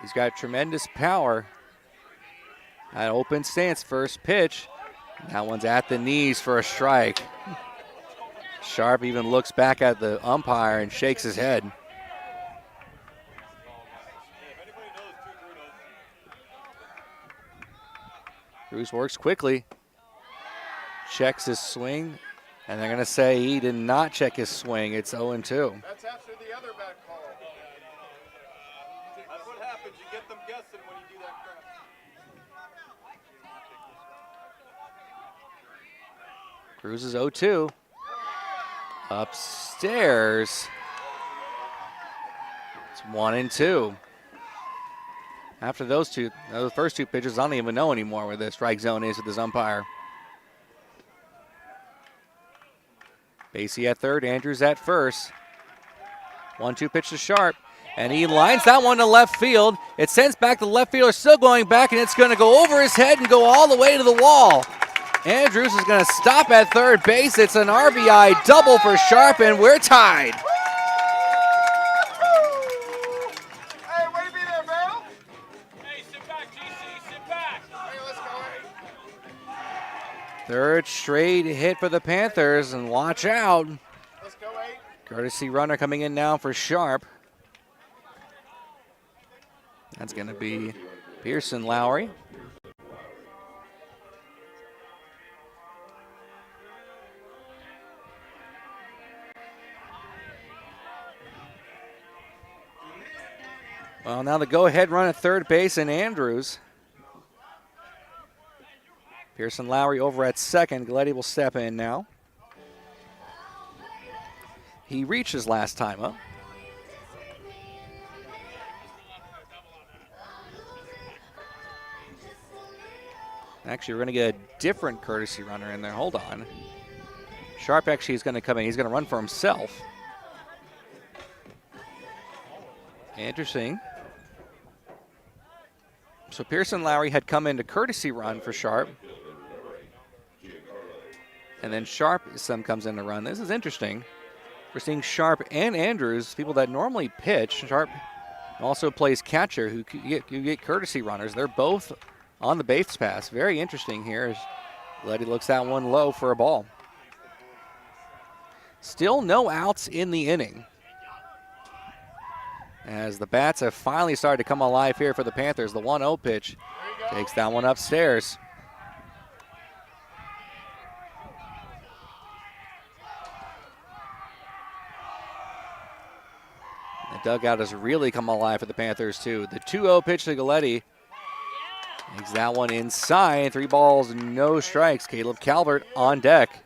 Speaker 1: He's got tremendous power. At open stance, first pitch. That one's at the knees for a strike. Sharp even looks back at the umpire and shakes his head. Cruz works quickly. Checks his swing. And they're going to say he did not check his swing. It's 0-2.
Speaker 2: That's after the other bad call. That's what happens. You get them guessing when you do that crap.
Speaker 1: Cruz is 0-2. Upstairs. It's 1-2. After those two, the first two pitches, I don't even know anymore where the strike zone is with this umpire. Basie at third, Andrews at first. 1-2 pitch to Sharp, and he lines that one to left field. It sends back the left fielder, still going back, and it's going to go over his head and go all the way to the wall. Andrews is going to stop at third base. It's an RBI double for Sharp, and we're tied.
Speaker 2: Hey, way to be there, Barrel. Hey, sit back, GC, sit back. Hey, let's go.
Speaker 1: Third straight hit for the Panthers, and watch out.
Speaker 2: Let's go, 8.
Speaker 1: Courtesy runner coming in now for Sharp. That's going to be Pearson Lowry. Well, now the go-ahead run at third base, and Andrews. Pearson Lowry over at second. Galletti will step in now. He reached his last time up. Actually, we're going to get a different courtesy runner in there. Hold on. Sharp actually is going to come in. He's going to run for himself. Interesting. So Pearson Lowry had come in to courtesy run for Sharp. And then Sharp comes in to run. This is interesting. We're seeing Sharp and Andrews, people that normally pitch. Sharp also plays catcher, who get courtesy runners. They're both on the base pass. Very interesting here as Letty looks that one low for a ball. Still no outs in the inning, as the bats have finally started to come alive here for the Panthers. The 1-0 pitch takes that one upstairs. The dugout has really come alive for the Panthers, too. The 2-0 pitch to Galletti takes that one inside. 3 balls, no strikes. Caleb Calvert on deck.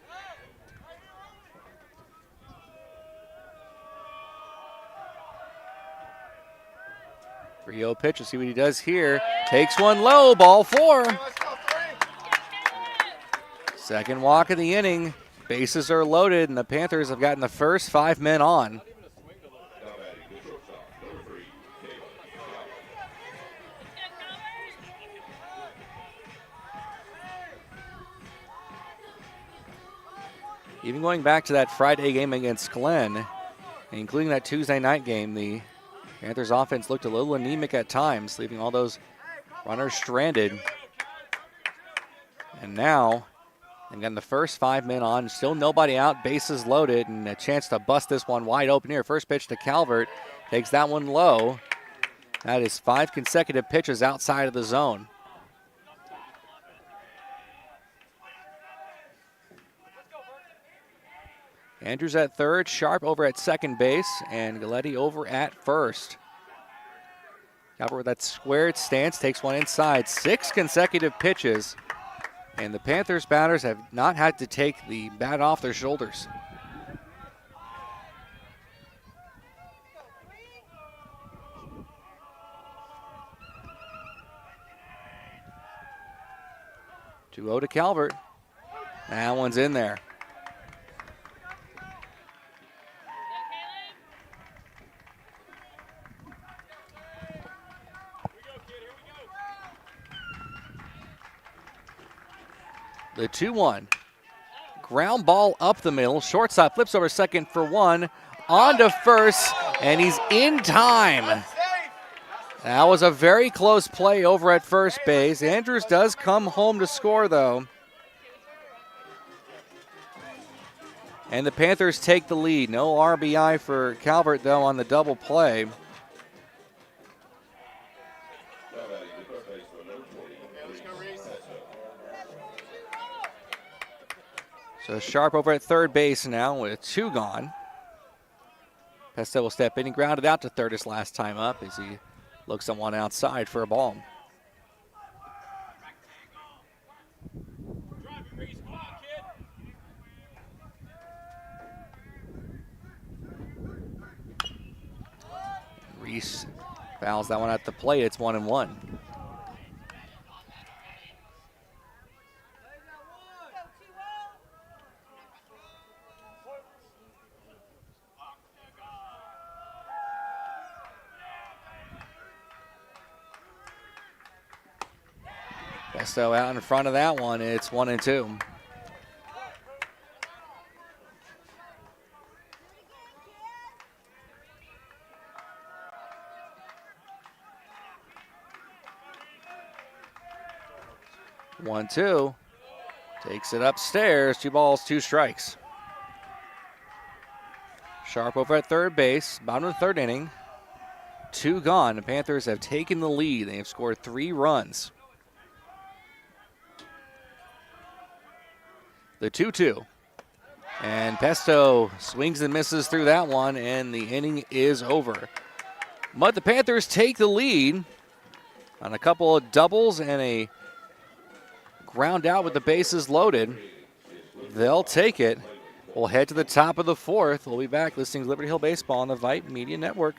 Speaker 1: Pitch, we'll see what he does here. Takes one low, ball 4. Second walk of the inning. Bases are loaded, and the Panthers have gotten the first 5 men on. Even going back to that Friday game against Glenn, including that Tuesday night game, the Panthers offense looked a little anemic at times, leaving all those runners stranded. And now, they've got the first 5 men on, still nobody out, bases loaded, and a chance to bust this one wide open here. First pitch to Calvert, takes that one low. That is 5 consecutive pitches outside of the zone. Andrews at third, Sharp over at second base, and Galletti over at first. Calvert with that squared stance, takes one inside. 6 consecutive pitches, and the Panthers batters have not had to take the bat off their shoulders. Two-0 to Calvert. That one's in there. The 2-1. Ground ball up the middle. Shortstop flips over second for one. On to first, and he's in time. That was a very close play over at first base. Andrews does come home to score, though. And the Panthers take the lead. No RBI for Calvert, though, on the double play. So Sharp over at third base now with 2 gone. Pesto will step in. He grounded out to third his last time up as he looks on one outside for a ball. Reese fouls that one at the plate. It's 1-1. Pesto out in front of that one. It's 1-2. One, two. Takes it upstairs. 2 balls, 2 strikes. Sharp over at third base. Bottom of the third inning. 2 gone. The Panthers have taken the lead. They have scored 3 runs. The 2-2. And Pesto swings and misses through that one, and the inning is over. But the Panthers take the lead on a couple of doubles and a ground out with the bases loaded. They'll take it. We'll head to the top of the 4th. We'll be back listening to Liberty Hill Baseball on the Vype Media Network.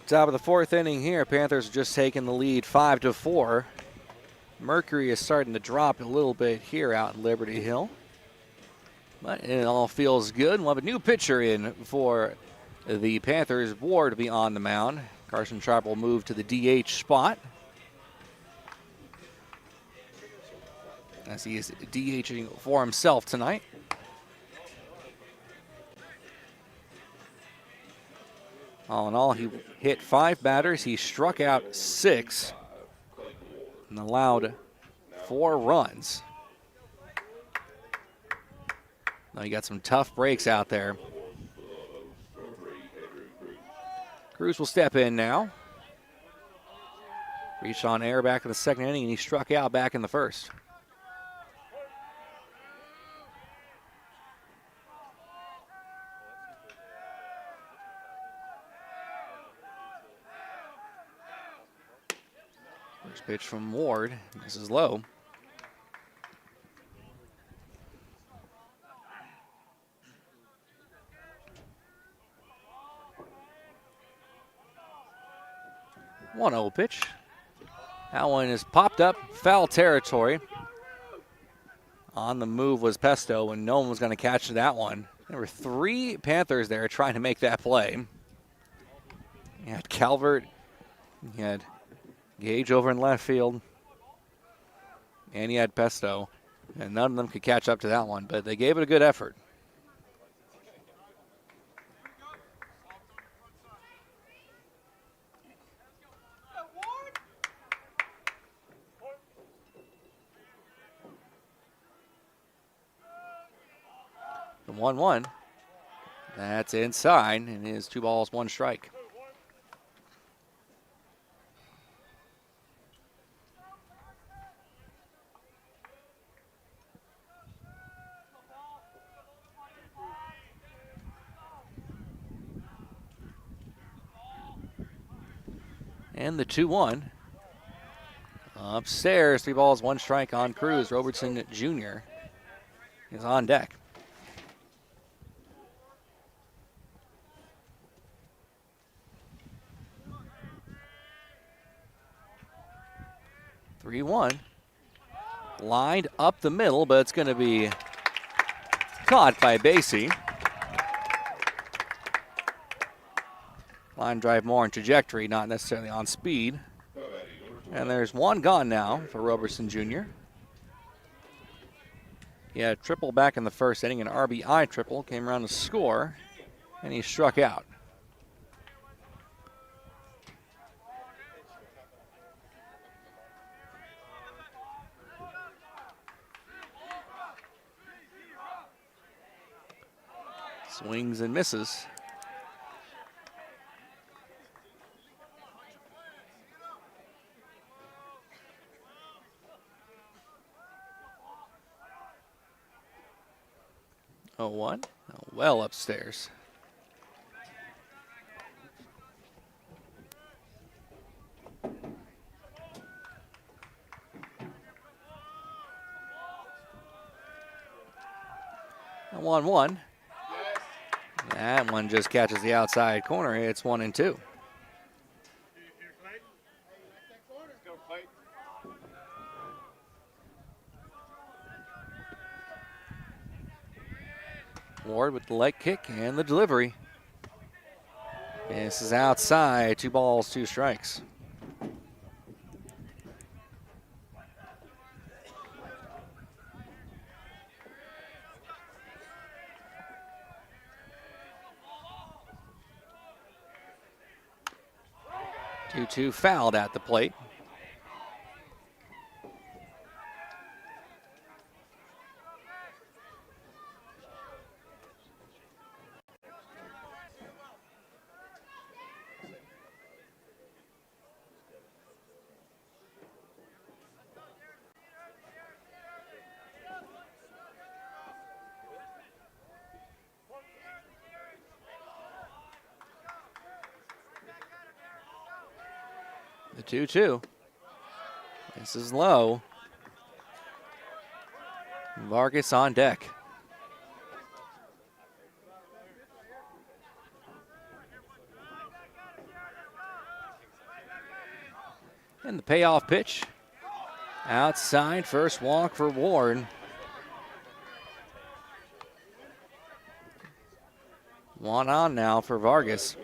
Speaker 1: Top of the 4th inning here. Panthers are just taking the lead 5-4. Mercury is starting to drop a little bit here out in Liberty Hill. But it all feels good. We'll have a new pitcher in for the Panthers. Ward to be on the mound. Carson Sharp will move to the DH spot, as he is DHing for himself tonight. All in all, he hit 5 batters. He struck out 6. and allowed 4 runs. Now you got some tough breaks out there. Cruz will step in now. Reached on air back in the second inning, and he struck out back in the first. First pitch from Ward. This is low. One 0 pitch. That one is popped up, foul territory. On the move was Pesto, and no one was going to catch that one. There were 3 Panthers there trying to make that play. You had Calvert, you had Gage over in left field, and you had Pesto. And none of them could catch up to that one, but they gave it a good effort. The 1-1. That's inside, and it is 2 balls, 1 strike. And the 2-1. Upstairs, 3 balls, 1 strike on Cruz. Robertson Jr. is on deck. Three-one. Lined up the middle, but it's going to be caught by Basie. Line drive more on trajectory, not necessarily on speed. And there's 1 gone now for Robertson Jr. He had a triple back in the first inning, an RBI triple, came around to score, and he struck out. Swings and misses. Oh, 1. Well upstairs. A 1-1. That one just catches the outside corner. It's 1-2. Ward with the leg kick and the delivery. This is outside. 2 balls, 2 strikes. Two fouled at the plate. The 2-2. This is low. Vargas on deck. And the payoff pitch. Outside, first walk for Ward. 1 on now for Vargas.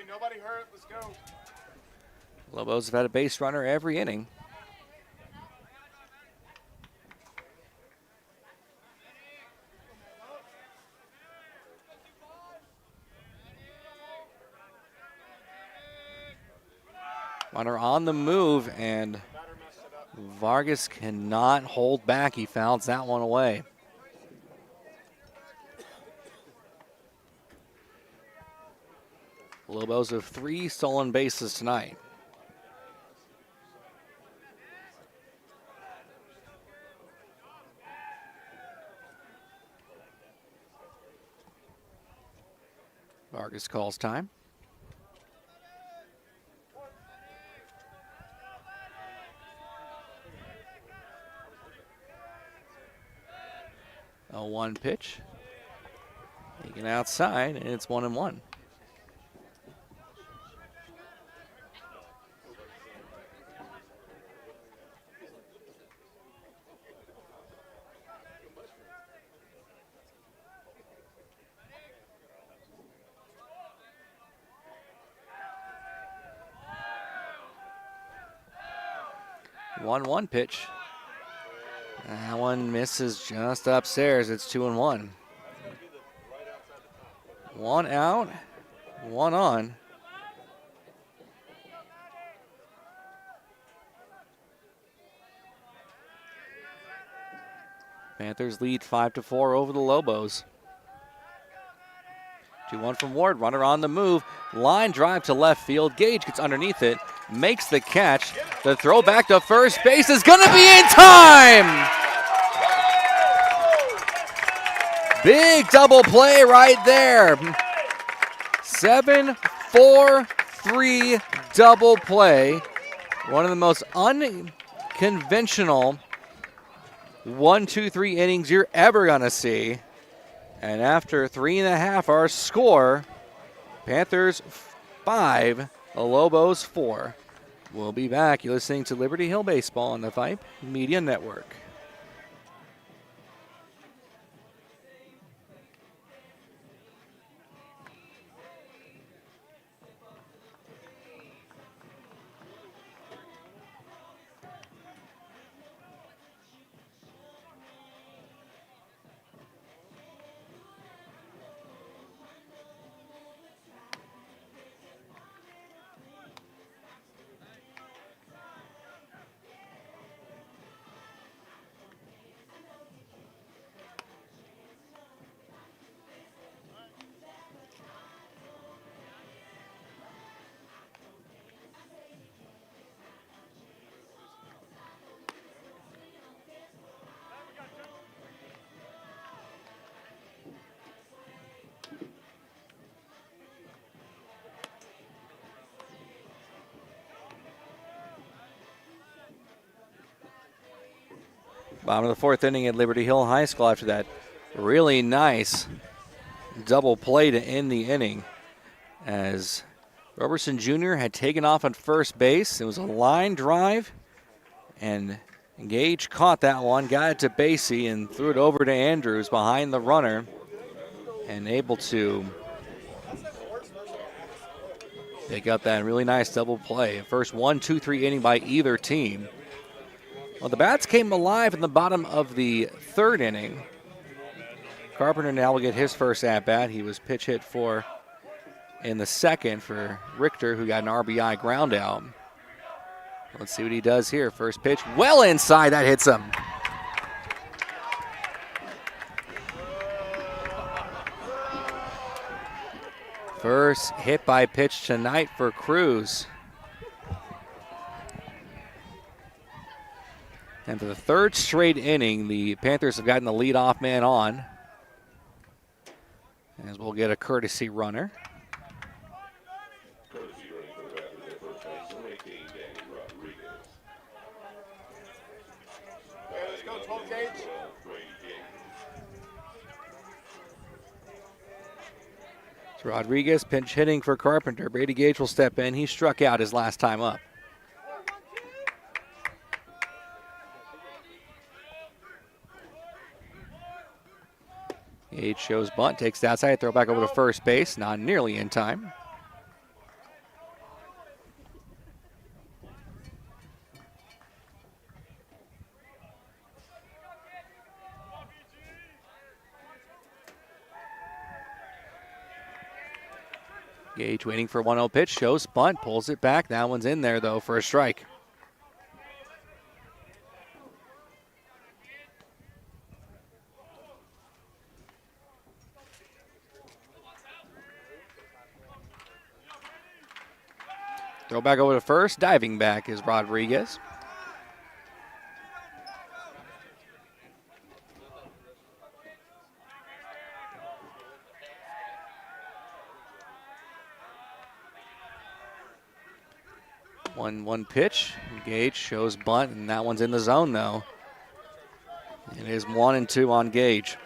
Speaker 2: Nobody hurt. Let's go.
Speaker 1: Lobos have had a base runner every inning. on the move, and Vargas cannot hold back. He fouls that one away. Lobos have 3 stolen bases tonight. Vargas calls time. A 1 pitch. Taken outside, and it's 1-1. One pitch. That one misses just upstairs. It's 2-1. 1 out, 1 on. Panthers lead 5-4 over the Lobos. 2-1 from Ward. Runner on the move. Line drive to left field. Gage gets underneath it. Makes the catch. The throw back to first base is going to be in time. Big double play right there. 7-4-3 double play. One of the most unconventional 1-2-3 innings you're ever going to see. And after 3.5, our score, Panthers 5, the Lobos 4. We'll be back. You're listening to Liberty Hill Baseball on the Vype Media Network. Bottom of the 4th inning at Liberty Hill High School after that really nice double play to end the inning, as Roberson Jr. had taken off on first base. It was a line drive, and Gage caught that one, got it to Basie, and threw it over to Andrews behind the runner, and able to pick up that really nice double play. First 1-2-3 inning by either team. Well, the bats came alive in the bottom of the 3rd inning. Carpenter now will get his first at-bat. He was pitch hit for in the 2nd for Richter, who got an RBI ground out. Let's see what he does here. First pitch, well inside. That hits him. First hit by pitch tonight for Cruz. And for the 3rd straight inning, the Panthers have gotten the leadoff man on, as we'll get a courtesy runner.
Speaker 2: Let's go, 12 Gage.
Speaker 1: It's Rodriguez pinch hitting for Carpenter. Brady Gage will step in. He struck out his last time up. Gage shows bunt, takes it outside, throw back over to first base, not nearly in time. Gage waiting for a 1-0 pitch, shows bunt, pulls it back. That one's in there, though, for a strike. Throw back over to first. Diving back is Rodriguez. One pitch. Gage shows bunt, and that one's in the zone, though. It is 1-2 on Gage.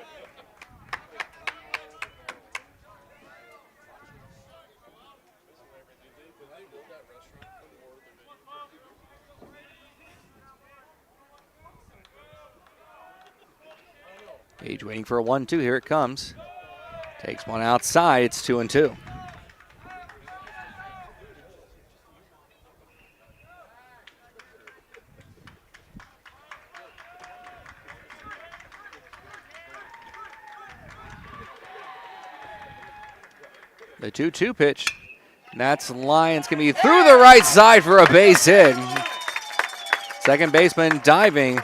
Speaker 1: Gage waiting for a 1-2. Here it comes. Takes one outside. It's 2-2. The 2-2 pitch. And that's Lyons going to be through the right side for a base hit. Second baseman diving,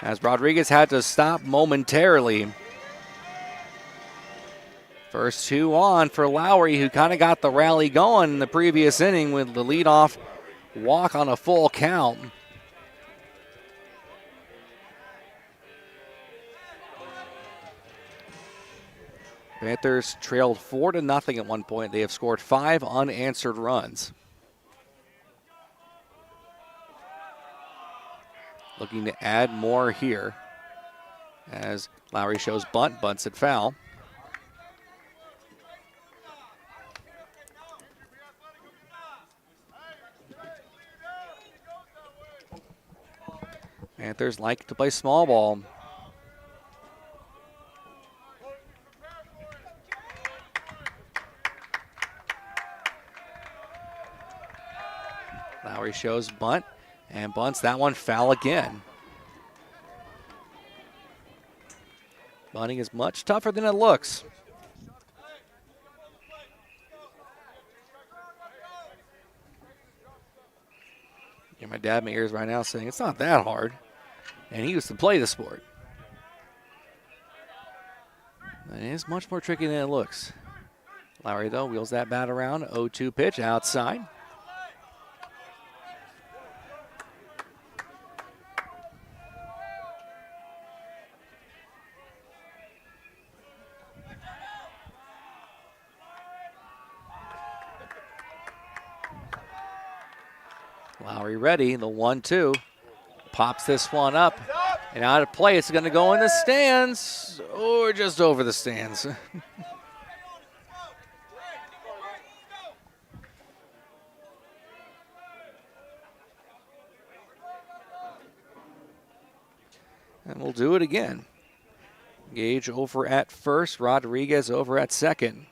Speaker 1: as Rodriguez had to stop momentarily. First two on for Lowry, who kind of got the rally going in the previous inning with the leadoff walk on a full count. Panthers trailed 4-0 at one point. They have scored 5 unanswered runs. Looking to add more here as Lowry shows bunt, bunts it foul. Panthers like to play small ball. Lowry shows bunt and bunts that one foul again. Bunting is much tougher than it looks. Yeah, my dad in my ears right now saying it's not that hard. And he used to play the sport. It is much more tricky than it looks. Lowry, though, wheels that bat around. 0-2 pitch outside. Lowry ready, the 1-2. Pops this one up and out of play. It's going to go in the stands or just over the stands. And we'll do it again. Gage over at first, Rodriguez over at second.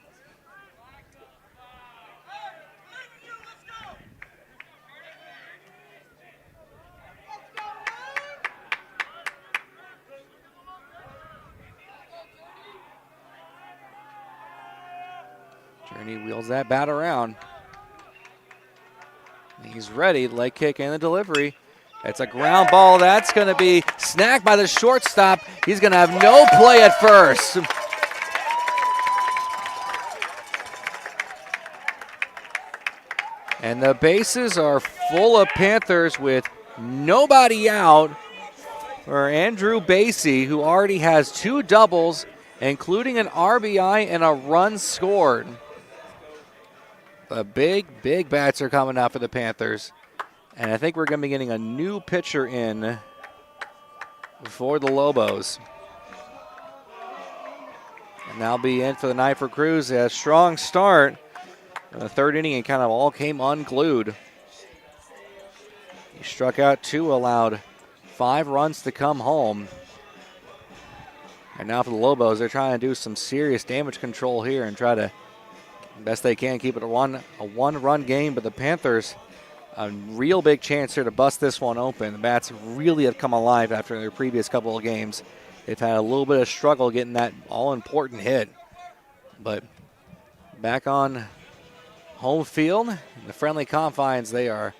Speaker 1: Journey wheels that bat around. He's ready, leg kick and the delivery. It's a ground ball. That's going to be snagged by the shortstop. He's going to have no play at first. And the bases are full of Panthers with nobody out for Andrew Basie, who already has 2 doubles, including an RBI and a run scored. The big bats are coming out for the Panthers. And I think we're going to be getting a new pitcher in for the Lobos. And that'll be in for the night for Cruz. A strong start in the third inning and kind of all came unglued. He struck out 2, allowed 5 runs to come home. And now for the Lobos, they're trying to do some serious damage control here and try to, best they can, keep it a one-run game. But the Panthers, a real big chance here to bust this one open. The bats really have come alive after their previous couple of games. They've had a little bit of struggle getting that all-important hit. But back on home field. In the friendly confines, they are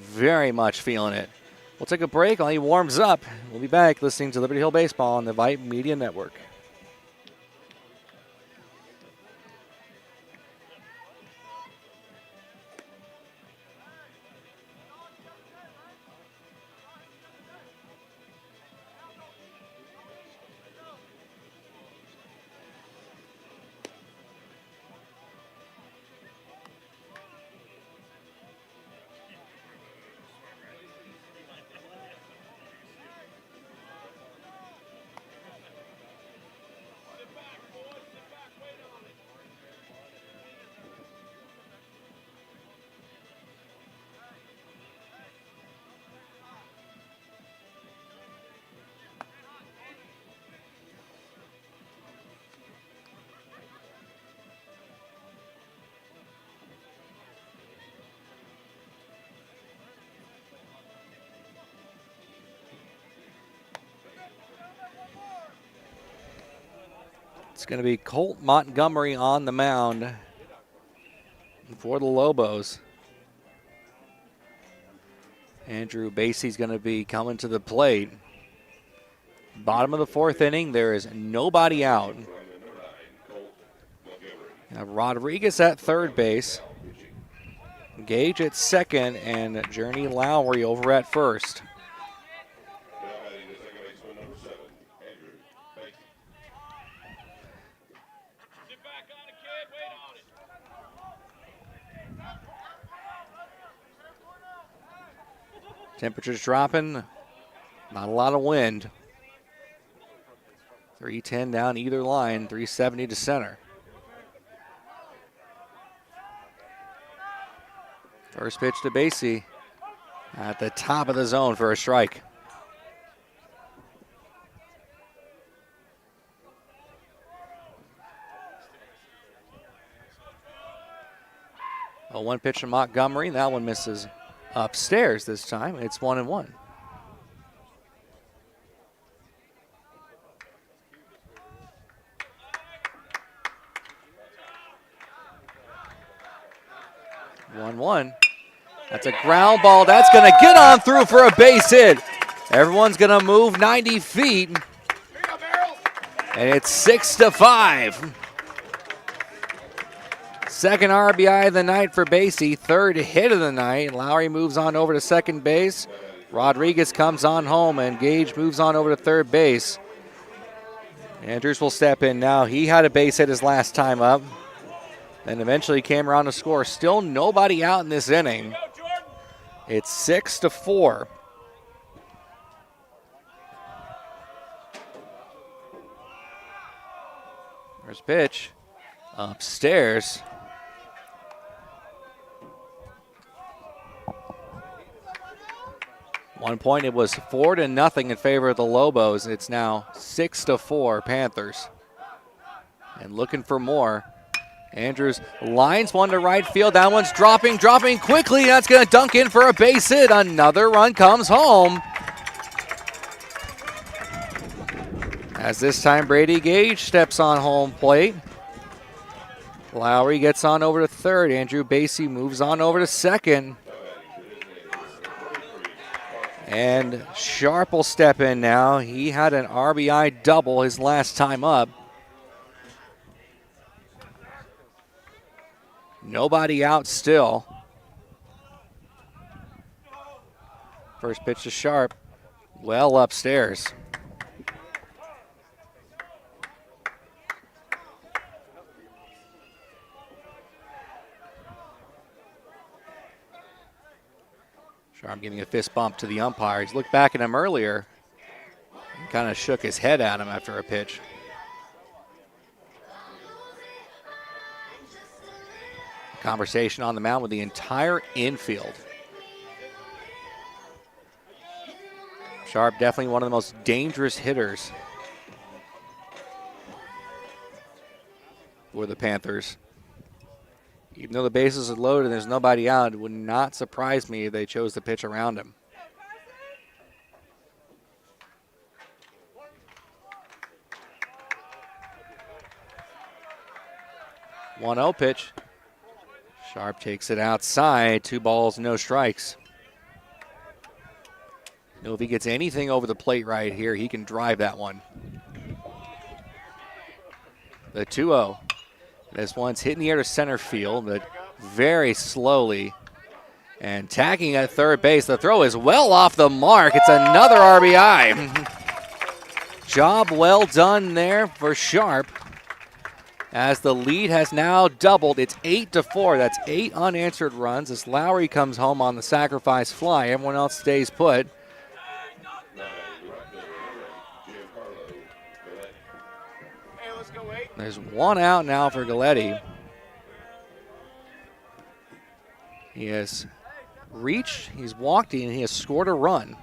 Speaker 1: very much feeling it. We'll take a break while he warms up. We'll be back listening to Liberty Hill Baseball on the Vype Media Network. It's going to be Colt Montgomery on the mound for the Lobos. Andrew Bassey's going to be coming to the plate. Bottom of the fourth inning, there is nobody out. Now Rodriguez at third base. Gage at second, and Journey Lowry over at first. Temperatures dropping, not a lot of wind. 310 down either line, 370 to center. First pitch to Bassey at the top of the zone for a strike. A one pitch to Montgomery. That one misses upstairs this time. It's 1-1. That's a ground ball. That's going to get on through for a base hit. Everyone's going to move 90 feet. And it's 6-5. Second RBI of the night for Bassey. Third hit of the night. Lowry moves on over to second base. Rodriguez comes on home, and Gage moves on over to third base. Andrews will step in now. He had a base hit his last time up. Then eventually came around to score. Still nobody out in this inning. It's 6-4. First pitch upstairs. One point, it was 4-0 in favor of the Lobos. It's now 6-4 Panthers. And looking for more. Andrews lines one to right field. That one's dropping quickly. That's going to dunk in for a base hit. Another run comes home. As this time Brady Gage steps on home plate. Lowry gets on over to third. Andrew Bassey moves on over to second. And Sharp will step in now. He had an RBI double his last time up. Nobody out still. First pitch to Sharp. Well upstairs. Sharp giving a fist bump to the umpire. He's looked back at him earlier and kind of shook his head at him after a pitch. Conversation on the mound with the entire infield. Sharp definitely one of the most dangerous hitters for the Panthers. Even though the bases are loaded and there's nobody out, it would not surprise me if they chose to pitch around him. 1-0 pitch. Sharp takes it outside. 2 balls, no strikes. You know, if he gets anything over the plate right here, he can drive that one. The 2-0. This one's hitting the air to center field, but very slowly. And tagging at third base. The throw is well off the mark. It's another RBI. Job well done there for Sharp, as the lead has now doubled. It's 8-4. That's 8 unanswered runs as Lowry comes home on the sacrifice fly. Everyone else stays put. There's 1 out now for Galletti. He has reached, he's walked in, he has scored a run.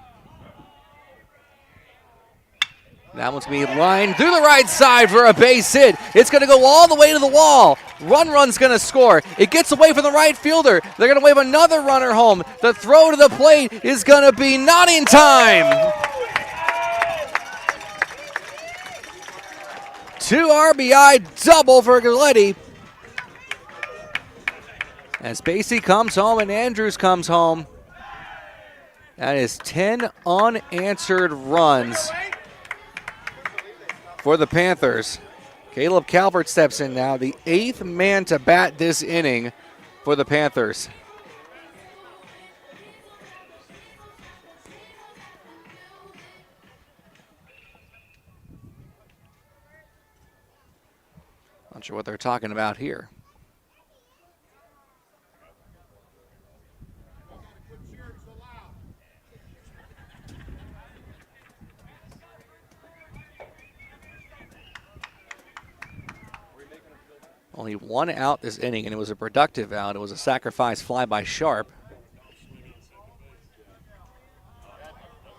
Speaker 1: That one's going to be lined through the right side for a base hit. It's going to go all the way to the wall. Run's going to score. It gets away from the right fielder. They're going to wave another runner home. The throw to the plate is going to be not in time. 2 RBI double for Galletti. As Basie comes home and Andrews comes home. That is 10 unanswered runs for the Panthers. Caleb Calvert steps in now, the 8th man to bat this inning for the Panthers. Not sure what they're talking about here. Only 1 out this inning, and it was a productive out. It was a sacrifice fly by Sharp.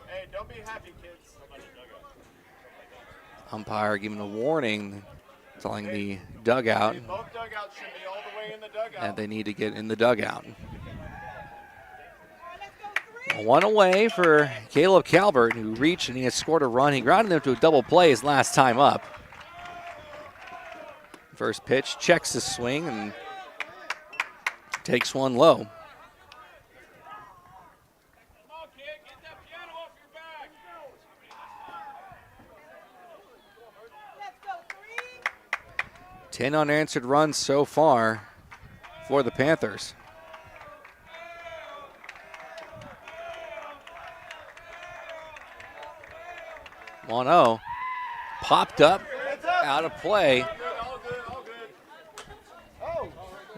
Speaker 2: Hey, don't be happy, kids.
Speaker 1: Umpire giving a warning, telling the dugout
Speaker 2: Both dugouts should be all the way in the dugout.
Speaker 1: that they need to get in the dugout. 1 away for Caleb Calvert, who reached and he has scored a run. He grounded them to a double play his last time up. First pitch, checks the swing and takes one low.
Speaker 2: Come on, kid, get that piano off your back.
Speaker 1: 10 unanswered runs so far for the Panthers. One 0 popped up, out of play.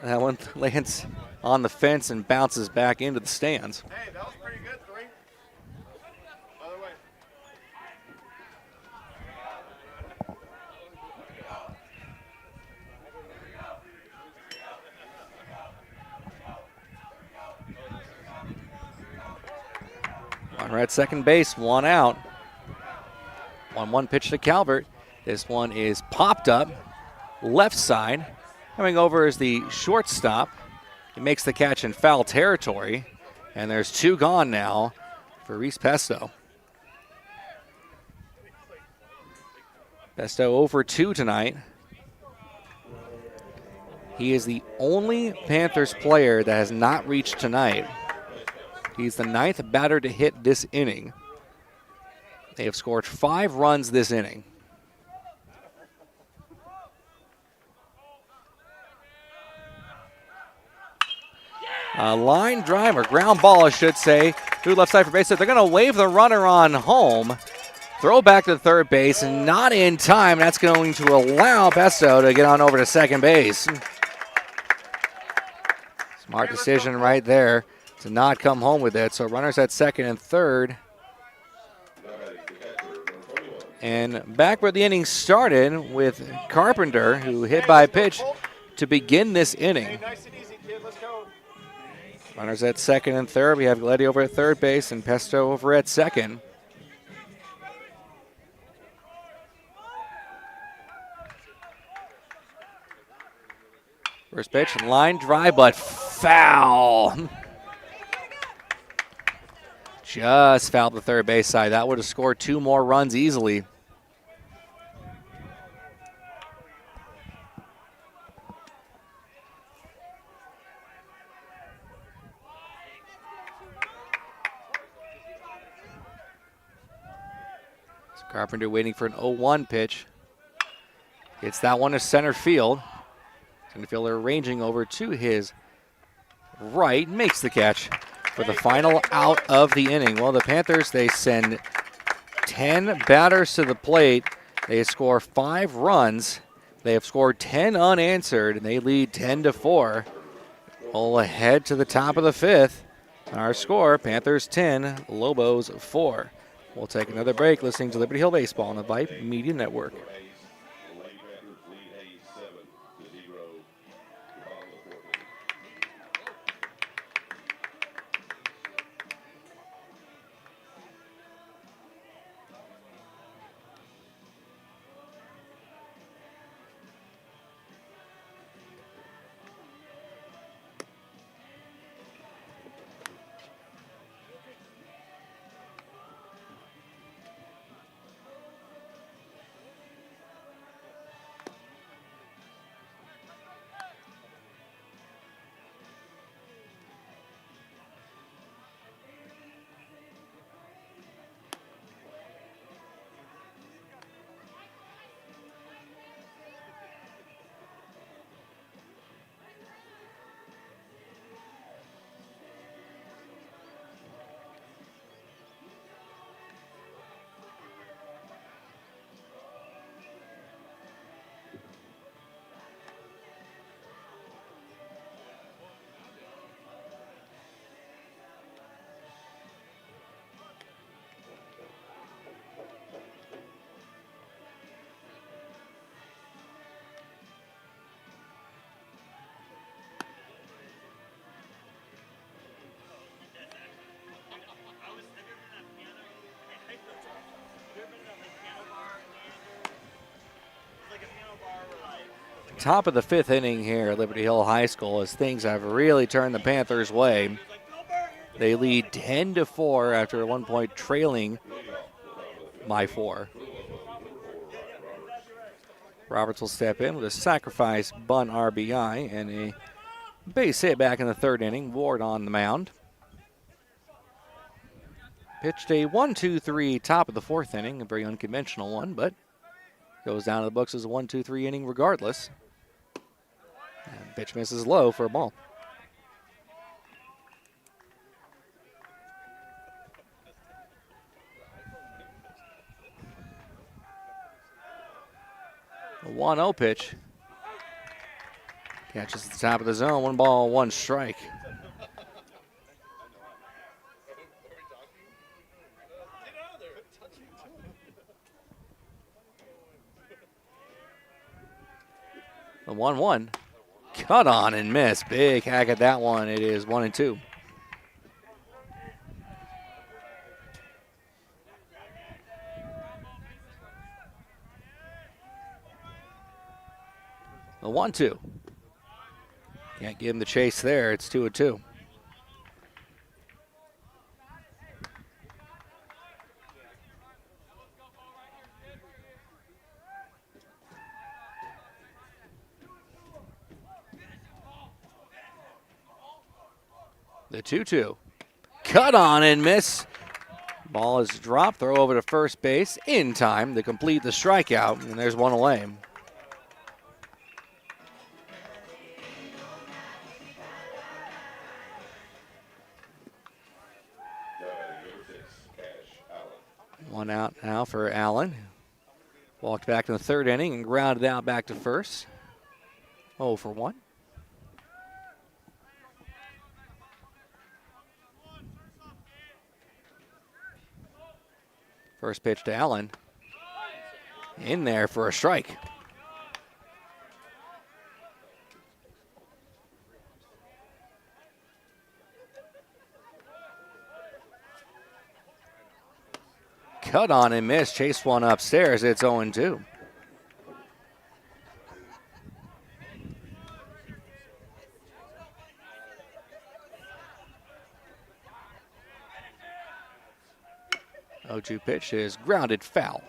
Speaker 1: That one lands on the fence and bounces back into the stands.
Speaker 2: Hey, that was pretty good, 3. Other way.
Speaker 1: Runner at second base, 1 out. 1-1 pitch to Calvert. This one is popped up, left side. Coming over is the shortstop. He makes the catch in foul territory. And there's 2 gone now for Reese Pesto. Pesto over 2 tonight. He is the only Panthers player that has not reached tonight. He's the 9th batter to hit this inning. They have scored 5 runs this inning. A line drive, or ground ball, I should say, through left side for base. They're going to wave the runner on home. Throw back to third base, and not in time. That's going to allow Pesto to get on over to second base. Smart decision right there to not come home with it. So runners at second and third. And back where the inning started with Carpenter, who hit by pitch to begin this inning.
Speaker 2: Hey, nice and easy, kid. Let's go.
Speaker 1: Runners at second and third. We have Galletti over at third base and Pesto over at second. First pitch, line drive, but foul. Just fouled the third base side. That would have scored 2 more runs easily. Carpenter waiting for an 0-1 pitch. Hits that one to center field. Center fielder ranging over to his right. Makes the catch for the final out of the inning. Well, the Panthers, they send 10 batters to the plate. They score 5 runs. They have scored 10 unanswered, and they lead 10-4. All ahead to the top of the 5th. Our score, Panthers 10, Lobos 4. We'll take another break listening to Liberty Hill Baseball on the Vype Media Network. Top of the 5th inning here at Liberty Hill High School as things have really turned the Panthers' way. They lead 10-4 after at one point trailing by 4. Roberts will step in with a sacrifice bunt RBI and a base hit back in the 3rd inning. Ward on the mound. Pitched a 1-2-3 top of the 4th inning, a very unconventional one, but goes down to the books as a 1-2-3 inning regardless. And pitch misses low for a ball. A 1-0 pitch. Catches at the top of the zone. 1 ball, 1 strike. The 1-1. Cut on and miss. Big hack at that one. It is 1-2. The 1-2. Can't give him the chase there. It's 2-2. The 2-2. Cut on and miss. Ball is dropped. Throw over to first base in time to complete the strikeout. And there's one away. One out now for Allen. Walked back in the 3rd inning and grounded out back to first. 0 for 1. First pitch to Allen. In there for a strike. Cut on and miss. Chase one upstairs. It's 0-2. Pitch is grounded foul.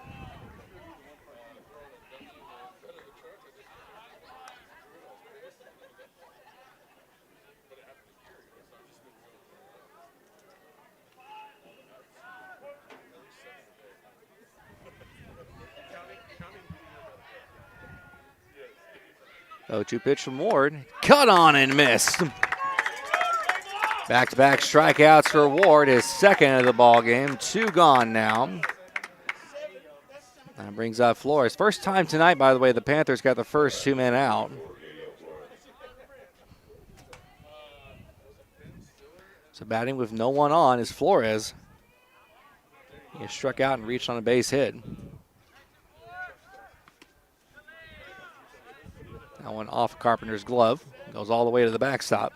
Speaker 1: 0-2 pitch from Ward. Cut on and missed. Back-to-back strikeouts for Ward, his second of the ball game. 2 gone now. That brings up Flores. First time tonight, by the way, the Panthers got the first 2 men out. So batting with no one on is Flores. He struck out and reached on a base hit. That one off Carpenter's glove. Goes all the way to the backstop.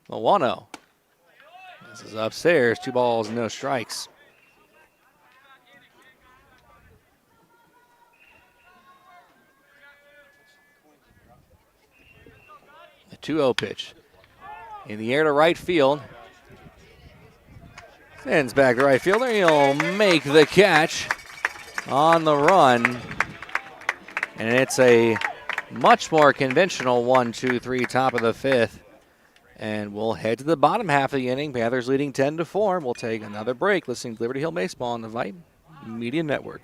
Speaker 1: Milano. This is upstairs. 2 balls, no strikes. The 2-0 pitch. In the air to right field. Sends back to right fielder. He'll make the catch on the run. And it's a much more conventional 1-2-3 top of the 5th. And we'll head to the bottom half of the inning. Panthers leading 10-4. We'll take another break listening to Liberty Hill Baseball on the Vype Media Network.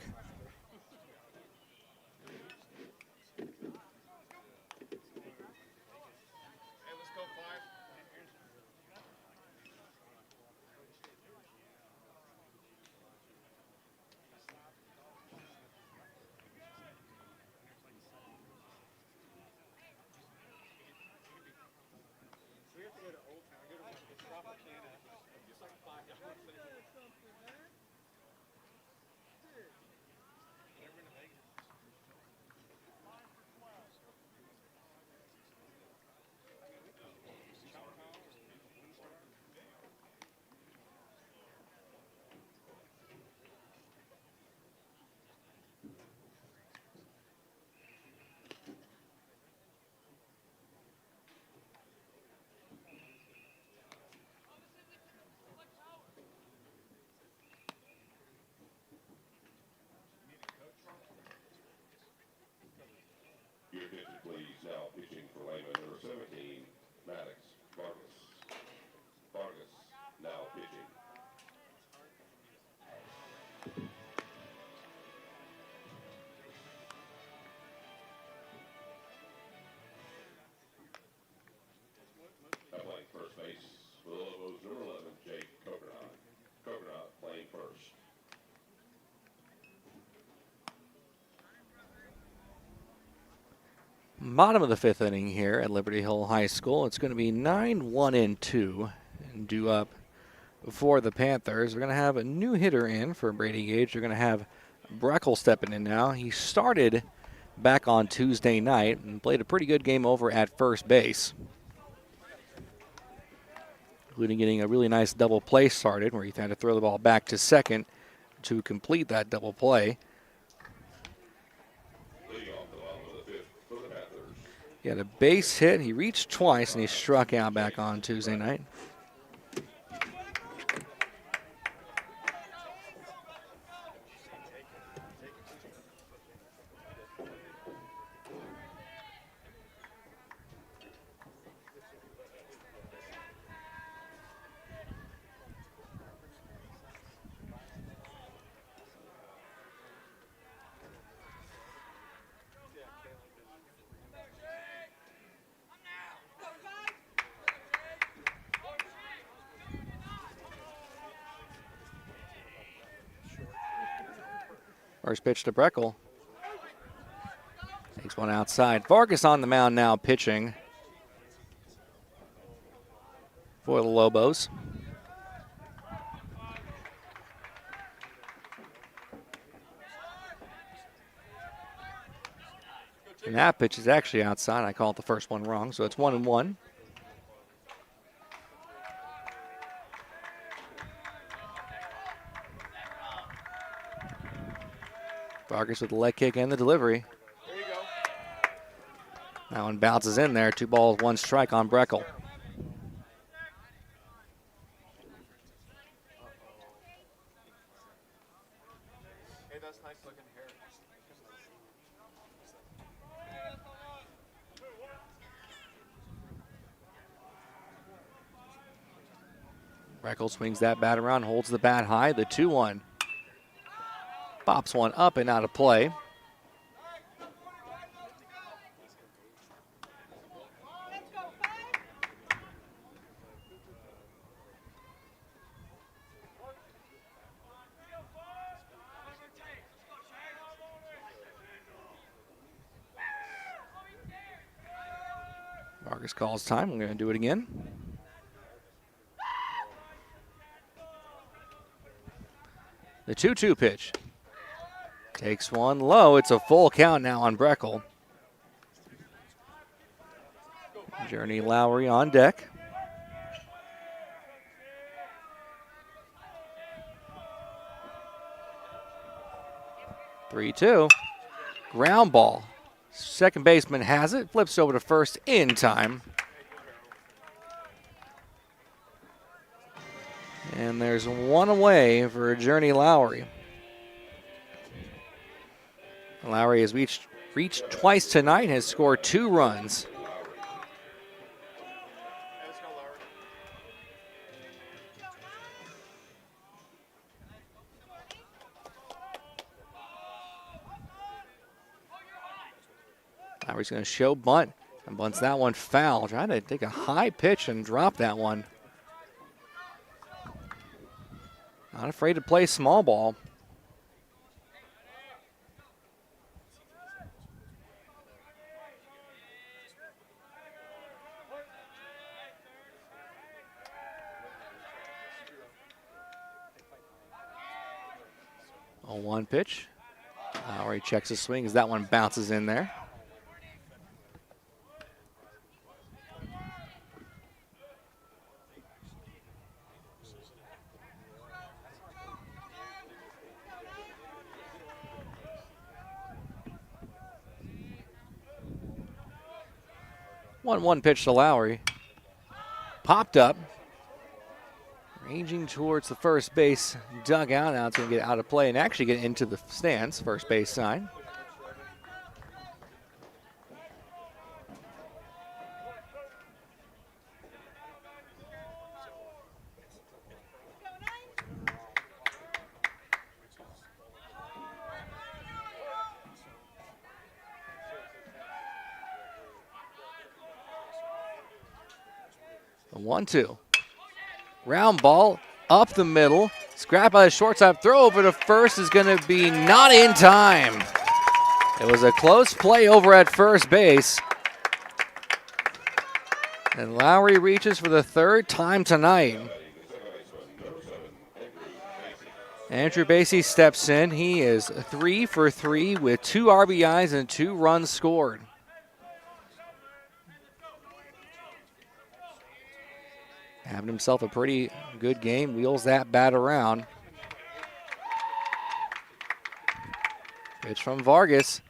Speaker 3: Your attention, please. Now pitching for Lehman, number 17, Maddox Vargas. Vargas now pitching. Now playing first base for the Lobos, number 11, Jake Coconut. Coconut playing first.
Speaker 1: Bottom of the 5th inning here at Liberty Hill High School. It's going to be 9-1-2 and due up for the Panthers. We're going to have a new hitter in for Brady Gage. They're going to have Breckel stepping in now. He started back on Tuesday night and played a pretty good game over at first base, including getting a really nice double play started where he had to throw the ball back to second to complete that double play. He had a base hit. He reached twice, and he struck out back on Tuesday night. First pitch to Breckel. Takes one outside. Vargas on the mound now pitching for the Lobos. And that pitch is actually outside. I called the first one wrong, so it's 1-1. Vargas with the leg kick and the delivery.
Speaker 2: There you go.
Speaker 1: That one bounces in there. 2 balls, 1 strike on Breckel.
Speaker 2: Hey, that's nice looking hair.
Speaker 1: Reckel swings that bat around, holds the bat high. The 2-1. Pops one up and out of play. Vargas calls time. We're going to do it again. The 2-2 pitch. Takes one low. It's a full count now on Breckel. Journey Lowry on deck. Three-two. Ground ball. Second baseman has it. Flips over to first in time. And there's one away for Journey Lowry. Lowry has reached twice tonight and has scored 2 runs. Lowry's going to show bunt and bunts that one foul. Trying to take a high pitch and drop that one. Not afraid to play small ball. A 1 pitch. Lowry checks his swing as that one bounces in there. One pitch to Lowry. Popped up. Ranging towards the first base dugout. Now it's going to get out of play and actually get into the stands, first base side. The 1-2. Round ball up the middle. Scrap by the shortstop. Throw over to first is going to be not in time. It was a close play over at first base. And Lowry reaches for the 3rd time tonight. Andrew Basie steps in. He is 3 for 3 with 2 RBIs and 2 runs scored. Having himself a pretty good game. Wheels that bat around. Pitch from Vargas.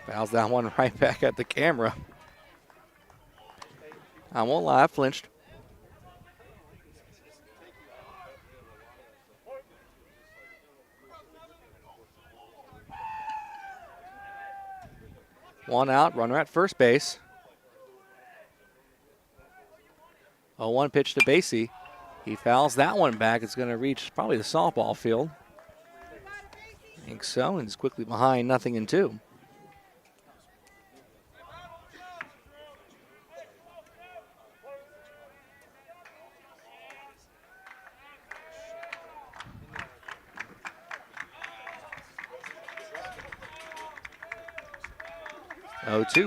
Speaker 1: Fouls that one right back at the camera. I won't lie, I flinched. One out, runner at first base. 0-1 pitch to Basie. He fouls that one back. It's going to reach probably the softball field. I think so, and it's quickly behind 0-2.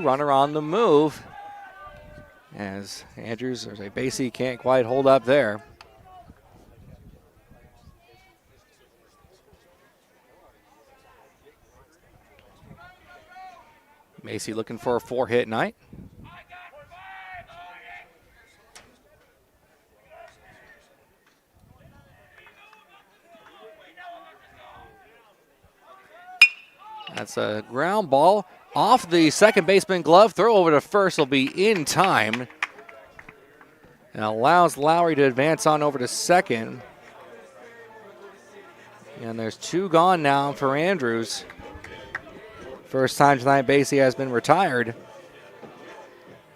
Speaker 1: Runner on the move. As Andrews, or say Basie, can't quite hold up there. Basie looking for a 4-hit night. That's a ground ball. Off the second baseman glove, throw over to first will be in time. And allows Lowry to advance on over to second. And there's 2 gone now for Andrews. First time tonight Basie has been retired.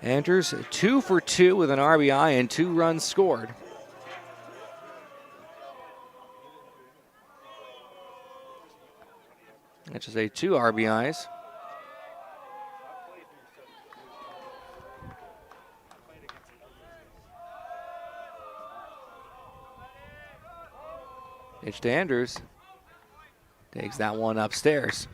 Speaker 1: Andrews 2 for 2 with an RBI and 2 runs scored. That's just a 2 RBIs. Pitch to Andrews. Takes that one upstairs.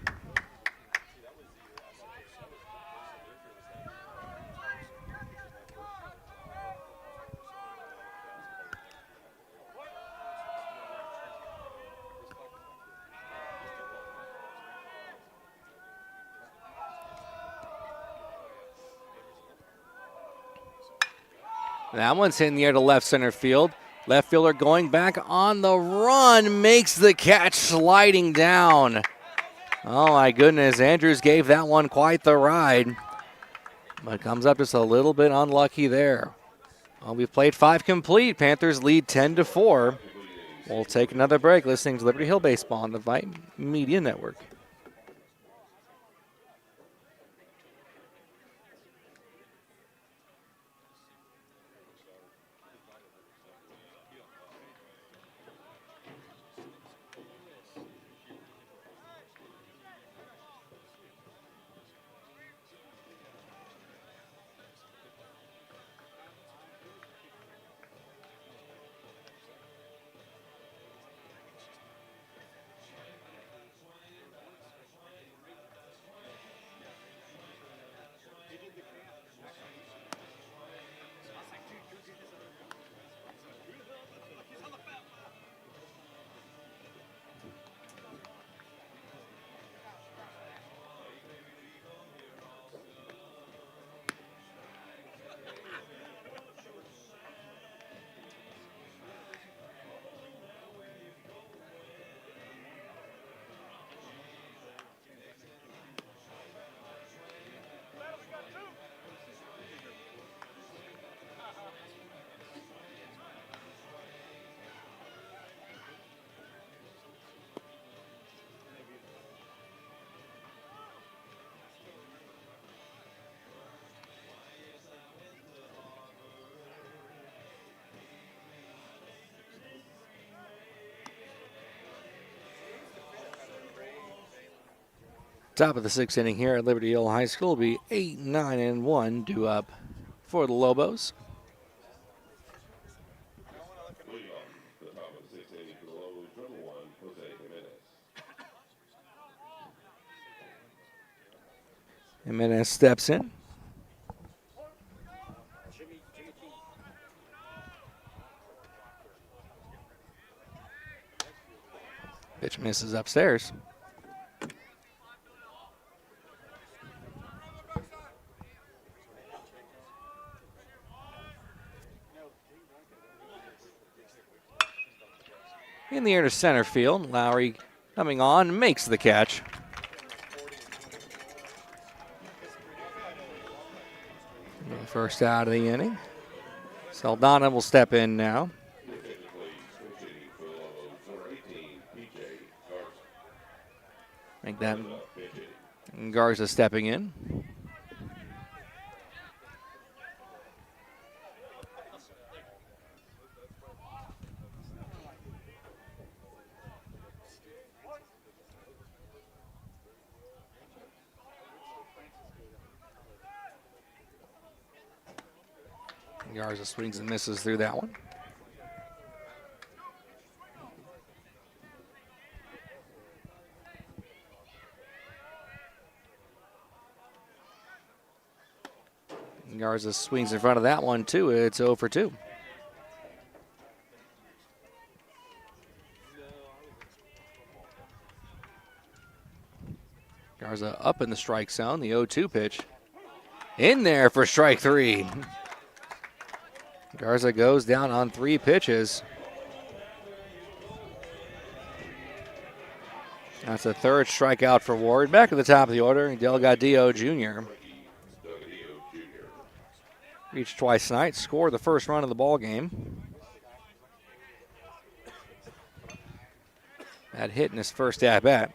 Speaker 1: That one's hitting the air to left center field. Left fielder going back on the run, makes the catch sliding down. Oh my goodness, Andrews gave that one quite the ride, but comes up just a little bit unlucky there. Well, we've played 5 complete. Panthers lead 10-4. We'll take another break listening to Liberty Hill Baseball on the Vype Media Network. Top of the 6th inning here at Liberty Hill High School will be 8-9-1 due up for the Lobos.
Speaker 3: Leading off the top of the 6th inning for the Lobos, number 1, Jose Jimenez.
Speaker 1: Jimenez steps in. Pitch misses upstairs. In the air to center field, Lowry coming on, makes the catch. The first out of the inning. Saldana will step in now. Make that Garza stepping in. Garza swings and misses through that one. Garza swings in front of that one too. It's 0 for 2. Garza up in the strike zone. The 0-2 pitch. In there for strike 3. Garza goes down on 3 pitches. That's a 3rd strikeout for Ward. Back at the top of the order, Delgadillo Jr. Reached twice tonight, scored the first run of the ball game. That hit in his first at-bat.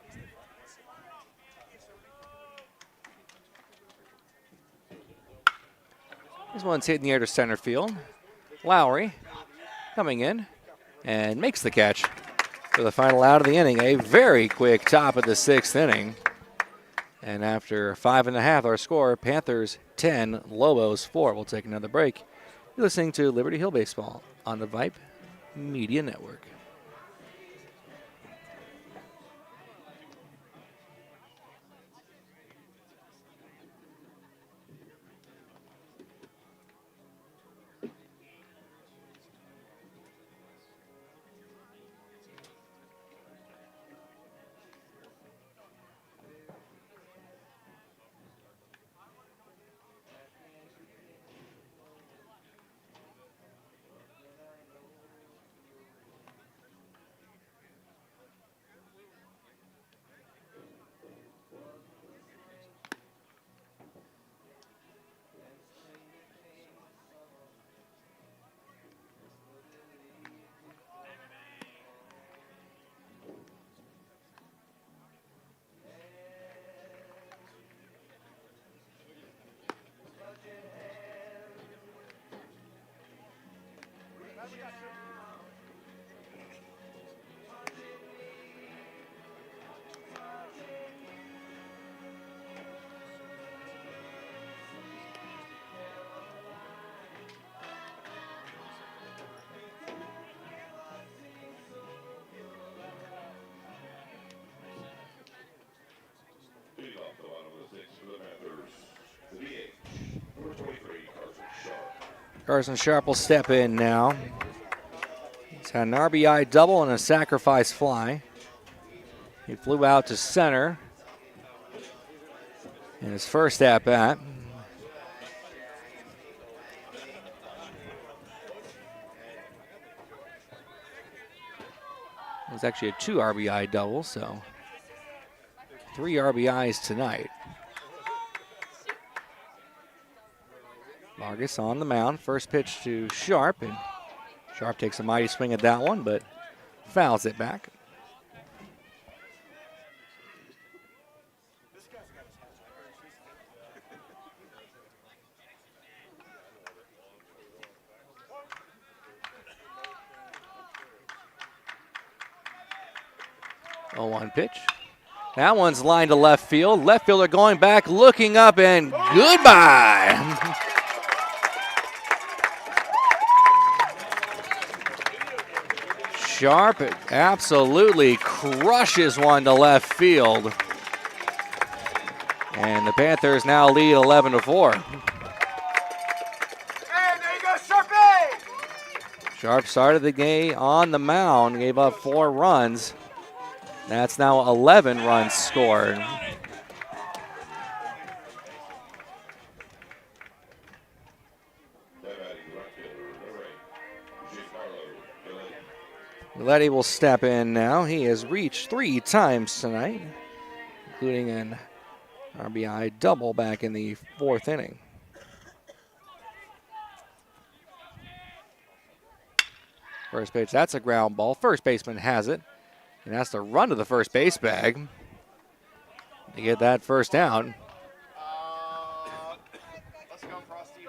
Speaker 1: This one's hitting the air to center field. Lowry coming in and makes the catch. for the final out of the inning. A very quick top of the 6th inning. And after 5.5, our score, Panthers 10, Lobos 4. We'll take another break. You're listening to Liberty Hill Baseball on the Vype Media Network.
Speaker 3: Leading off the bottom of the 6th for the Panthers, the DH, number 23, Carson Sharp.
Speaker 1: Carson Sharp will step in now. He's had an RBI double and a sacrifice fly. He flew out to center in his first at-bat. It was actually a 2 RBI double, so 3 RBIs tonight. Vargas on the mound. First pitch to Sharp, and Sharp takes a mighty swing at that one, but fouls it back. Oh, 1 pitch. That one's lined to left field. Left fielder going back, looking up, and goodbye. Sharp absolutely crushes one to left field. And the Panthers now lead 11-4.
Speaker 2: Hey, there you go, Sharpie!
Speaker 1: Sharp started the game on the mound, gave up 4 runs. That's now 11 runs scored. Letty will step in now. He has reached 3 times tonight, including an RBI double back in the 4th inning. First pitch, that's a ground ball. First baseman has it and has to run to the first base bag to get that first down.
Speaker 2: Let's go, Frosty.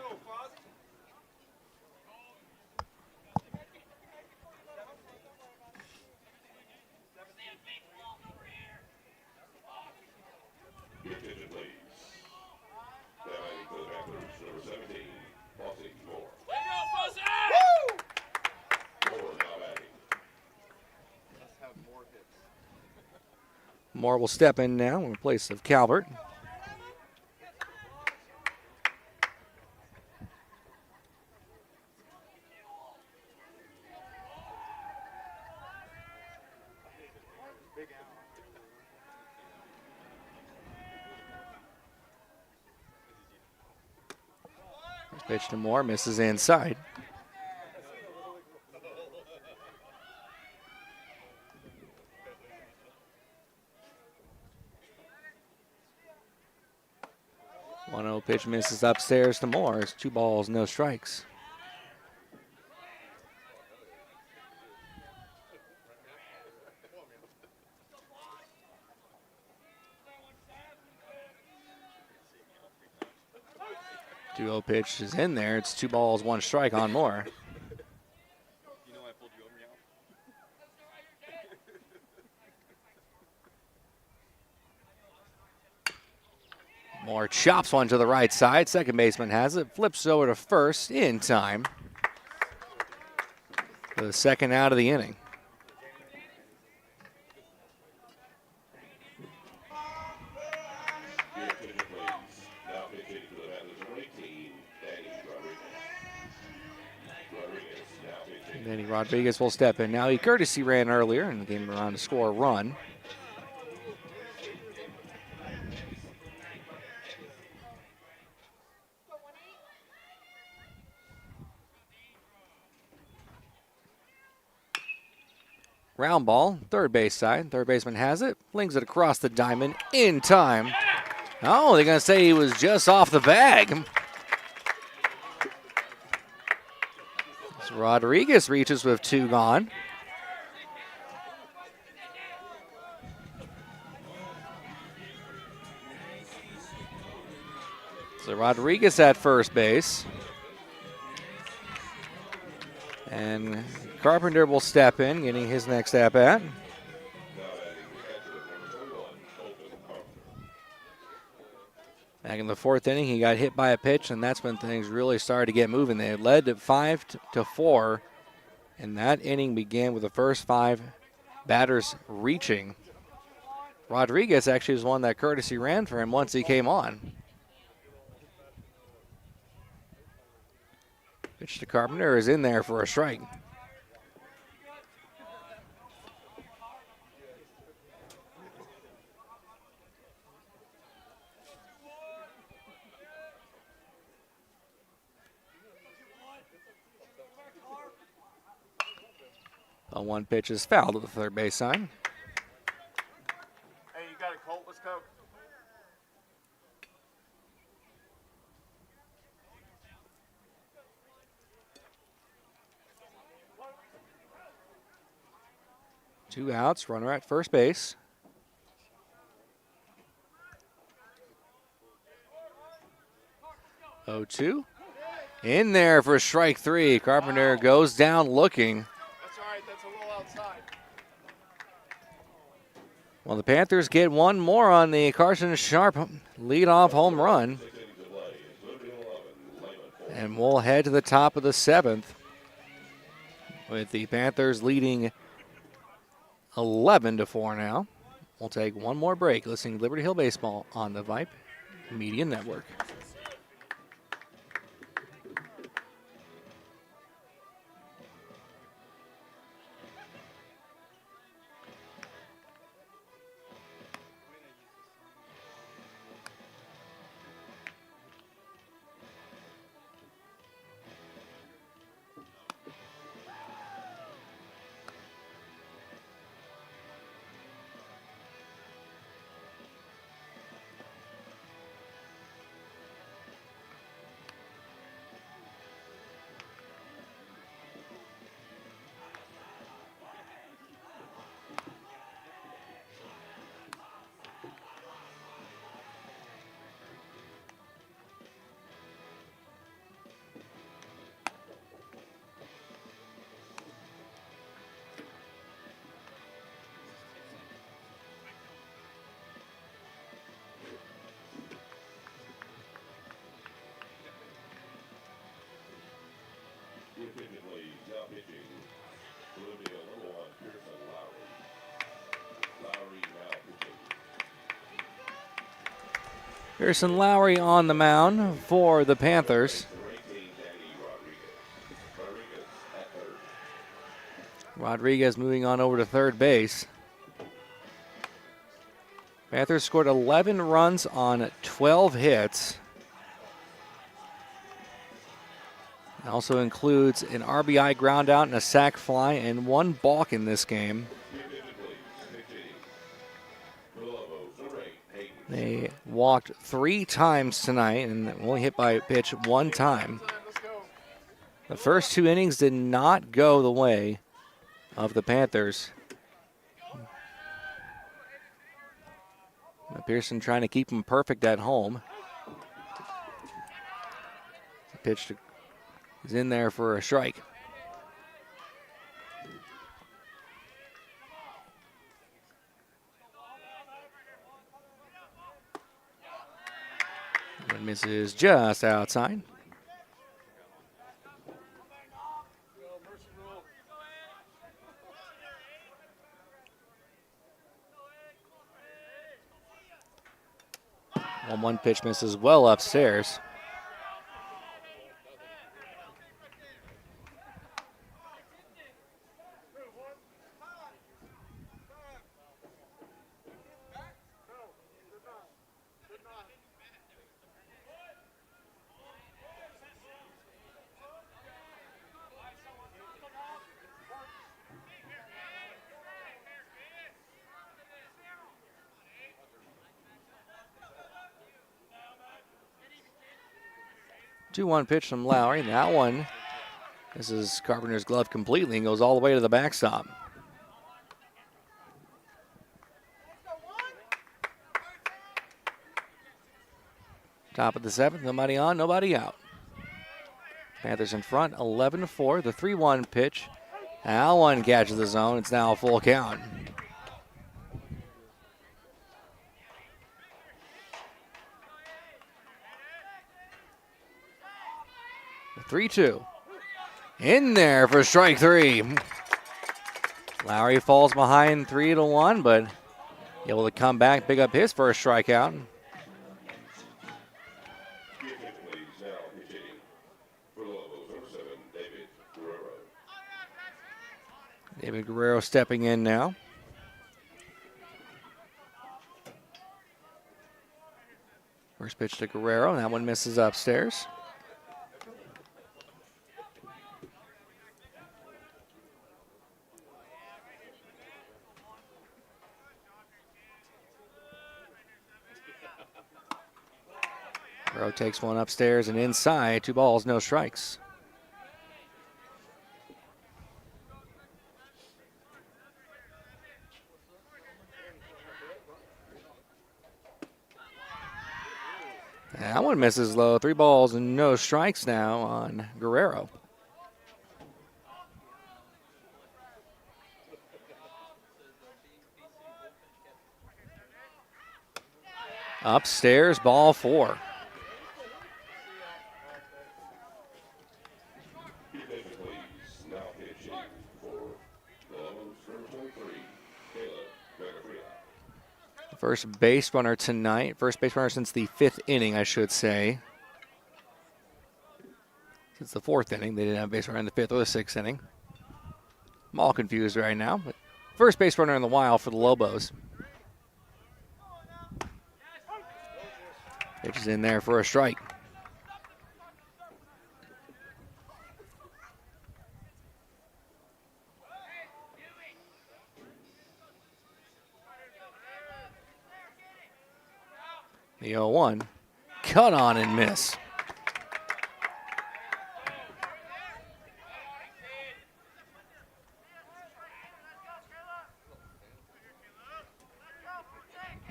Speaker 3: Your attention, please. Now batting for the Panthers, number 17, Fossey Moore. Moore now batting.
Speaker 2: Let's have more hits.
Speaker 1: Moore will step in now in place of Calvert. First pitch to Moore, misses inside. One 0 pitch misses upstairs to Moore. It's 2 balls, no strikes. Two 0 pitch is in there. It's 2 balls, 1 strike on Moore. Moore chops one to the right side. Second baseman has it. Flips over to first in time. The second out of the inning.
Speaker 3: Now pitching for the Panthers, number 18, Danny Rodriguez.
Speaker 1: Danny Rodriguez will step in now. He courtesy ran earlier and came around to score a run. Round ball, third base side. Third baseman has it, flings it across the diamond in time. Oh, they're going to say he was just off the bag. So Rodriguez reaches with two gone. So Rodriguez at first base. And Carpenter will step in, getting his next at-bat. Back in the fourth inning, he got hit by a pitch, and that's when things really started to get moving. They had led at 5-4, and that inning began with the first five batters reaching. Rodriguez actually was one that courtesy ran for him once he came on. Pitch to Carpenter is in there for a strike. The one pitch is fouled to the third base side.
Speaker 2: Hey, you got a Colt? Let's go.
Speaker 1: Two outs, runner at first base. Oh, 2. In there for strike three. Carpenter goes down looking.
Speaker 2: That's all right. That's a little outside.
Speaker 1: Well, the Panthers get one more on the Carson Sharp leadoff home run. And we'll head to the top of the seventh with the Panthers leading 11-4 now. We'll take one more break listening to Liberty Hill Baseball on the Vype Media Network.
Speaker 3: Now pitching, moving a little on Pearson Lowry. Lowry now pitching.
Speaker 1: Pearson Lowry on the mound for the Panthers. Rodriguez moving on over to third base. Panthers scored 11 runs on 12 hits. It also includes an RBI ground out and a sac fly and one balk in this game. They walked 3 times tonight and only hit by a pitch 1 time. The first 2 innings did not go the way of the Panthers. Pearson trying to keep them perfect at home. The pitch is in there for a strike. One misses just outside. One pitch misses well upstairs. Two-one pitch from Lowry. That one, this is Carpenter's glove completely and goes all the way to the backstop. Top of the seventh, nobody on, nobody out. Panthers in front, 11-4. The 3-1 pitch. That one catches the zone. It's now a full count. The 3-2. In there for strike three. Lowry falls behind 3-1, but able to come back, pick up his first strikeout. David Guerrero stepping in now. First pitch to Guerrero. That one misses upstairs. Guerrero takes one upstairs and inside. 2 balls, no strikes. That one misses low. 3 balls and no strikes now on Guerrero. Upstairs, ball 4. First base runner tonight. First base runner since the 5th inning, I should say. Since the 4th inning. They didn't have a base runner in the 5th or the 6th inning. I'm all confused right now. But first base runner in the Wild for the Lobos. Pitch is in there for a strike. The 0-1, cut on and miss.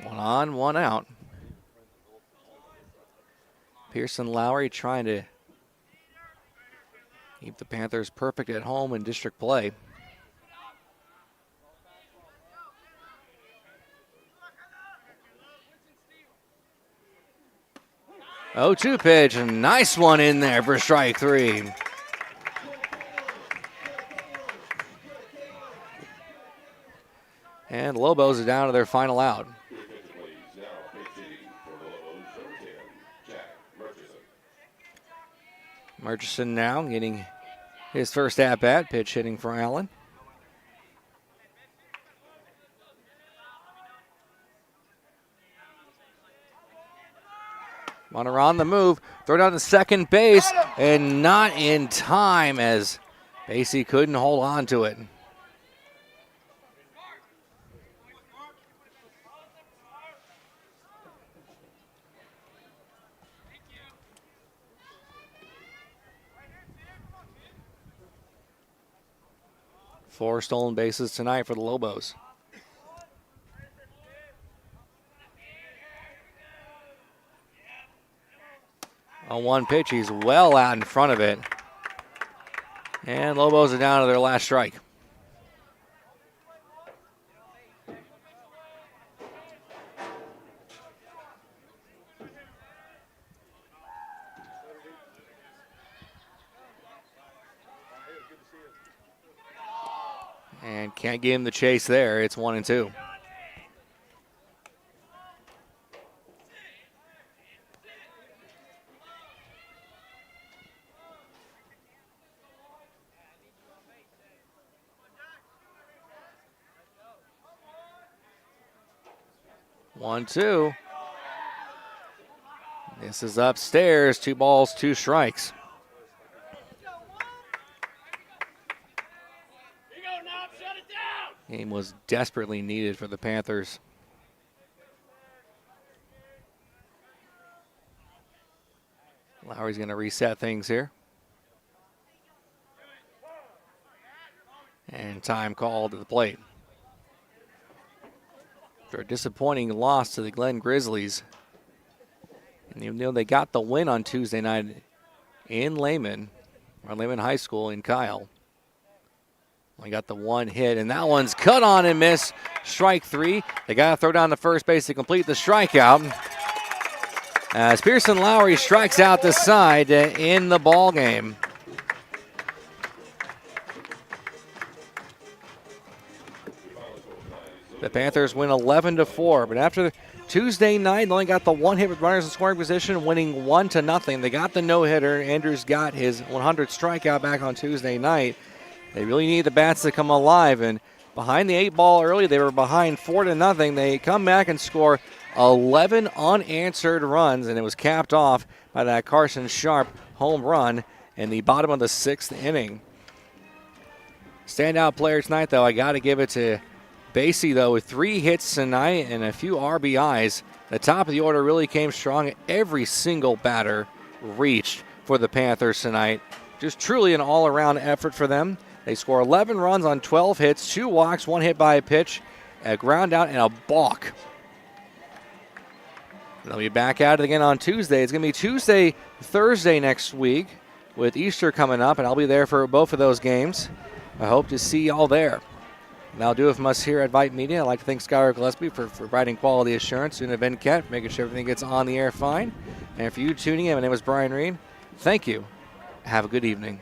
Speaker 1: One on, one out. Pearson Lowry trying to keep the Panthers perfect at home in district play. 0-2 pitch, a nice one in there for strike 3. And Lobos are down to their final out. Murchison now getting his first at-bat, pitch hitting for Allen. Runner on the move, throw down to second base, and not in time as Basie couldn't hold on to it. Four stolen bases tonight for the Lobos. On one pitch, he's well out in front of it. And Lobos are down to their last strike. And can't get him the chase there. It's 1-2. One, two. This is upstairs. 2 balls, 2 strikes. Game was desperately needed for the Panthers. Lowry's going to reset things here. And time called at the plate. After a disappointing loss to the Glen Grizzlies. And even though they got the win on Tuesday night in Lehman, or Lehman High School in Kyle. Only got the 1 hit, and that one's cut on and missed. Strike 3. They got to throw down the first base to complete the strikeout. As Pearson Lowry strikes out the side in the ball game. The Panthers win 11-4, but after Tuesday night, they only got the 1 hit with runners in scoring position, winning 1-0. They got the no-hitter. Andrews got his 100th strikeout back on Tuesday night. They really need the bats to come alive, and behind the 8 ball early, they were behind 4-0. They come back and score 11 unanswered runs, and it was capped off by that Carson Sharp home run in the bottom of the 6th inning. Standout player tonight, though, I got to give it to Basie, though, with 3 hits tonight and a few RBIs. The top of the order really came strong. Every single batter reached for the Panthers tonight. Just truly an all-around effort for them. They score 11 runs on 12 hits, 2 walks, 1 hit by a pitch, a ground out, and a balk. They'll be back at it again on Tuesday. It's going to be Tuesday, Thursday next week with Easter coming up, and I'll be there for both of those games. I hope to see y'all there. And that'll do it from us here at Vype Media. I'd like to thank Skylar Gillespie for providing quality assurance and event Cat, making sure everything gets on the air fine. And for you tuning in, my name is Brian Reed. Thank you. Have a good evening.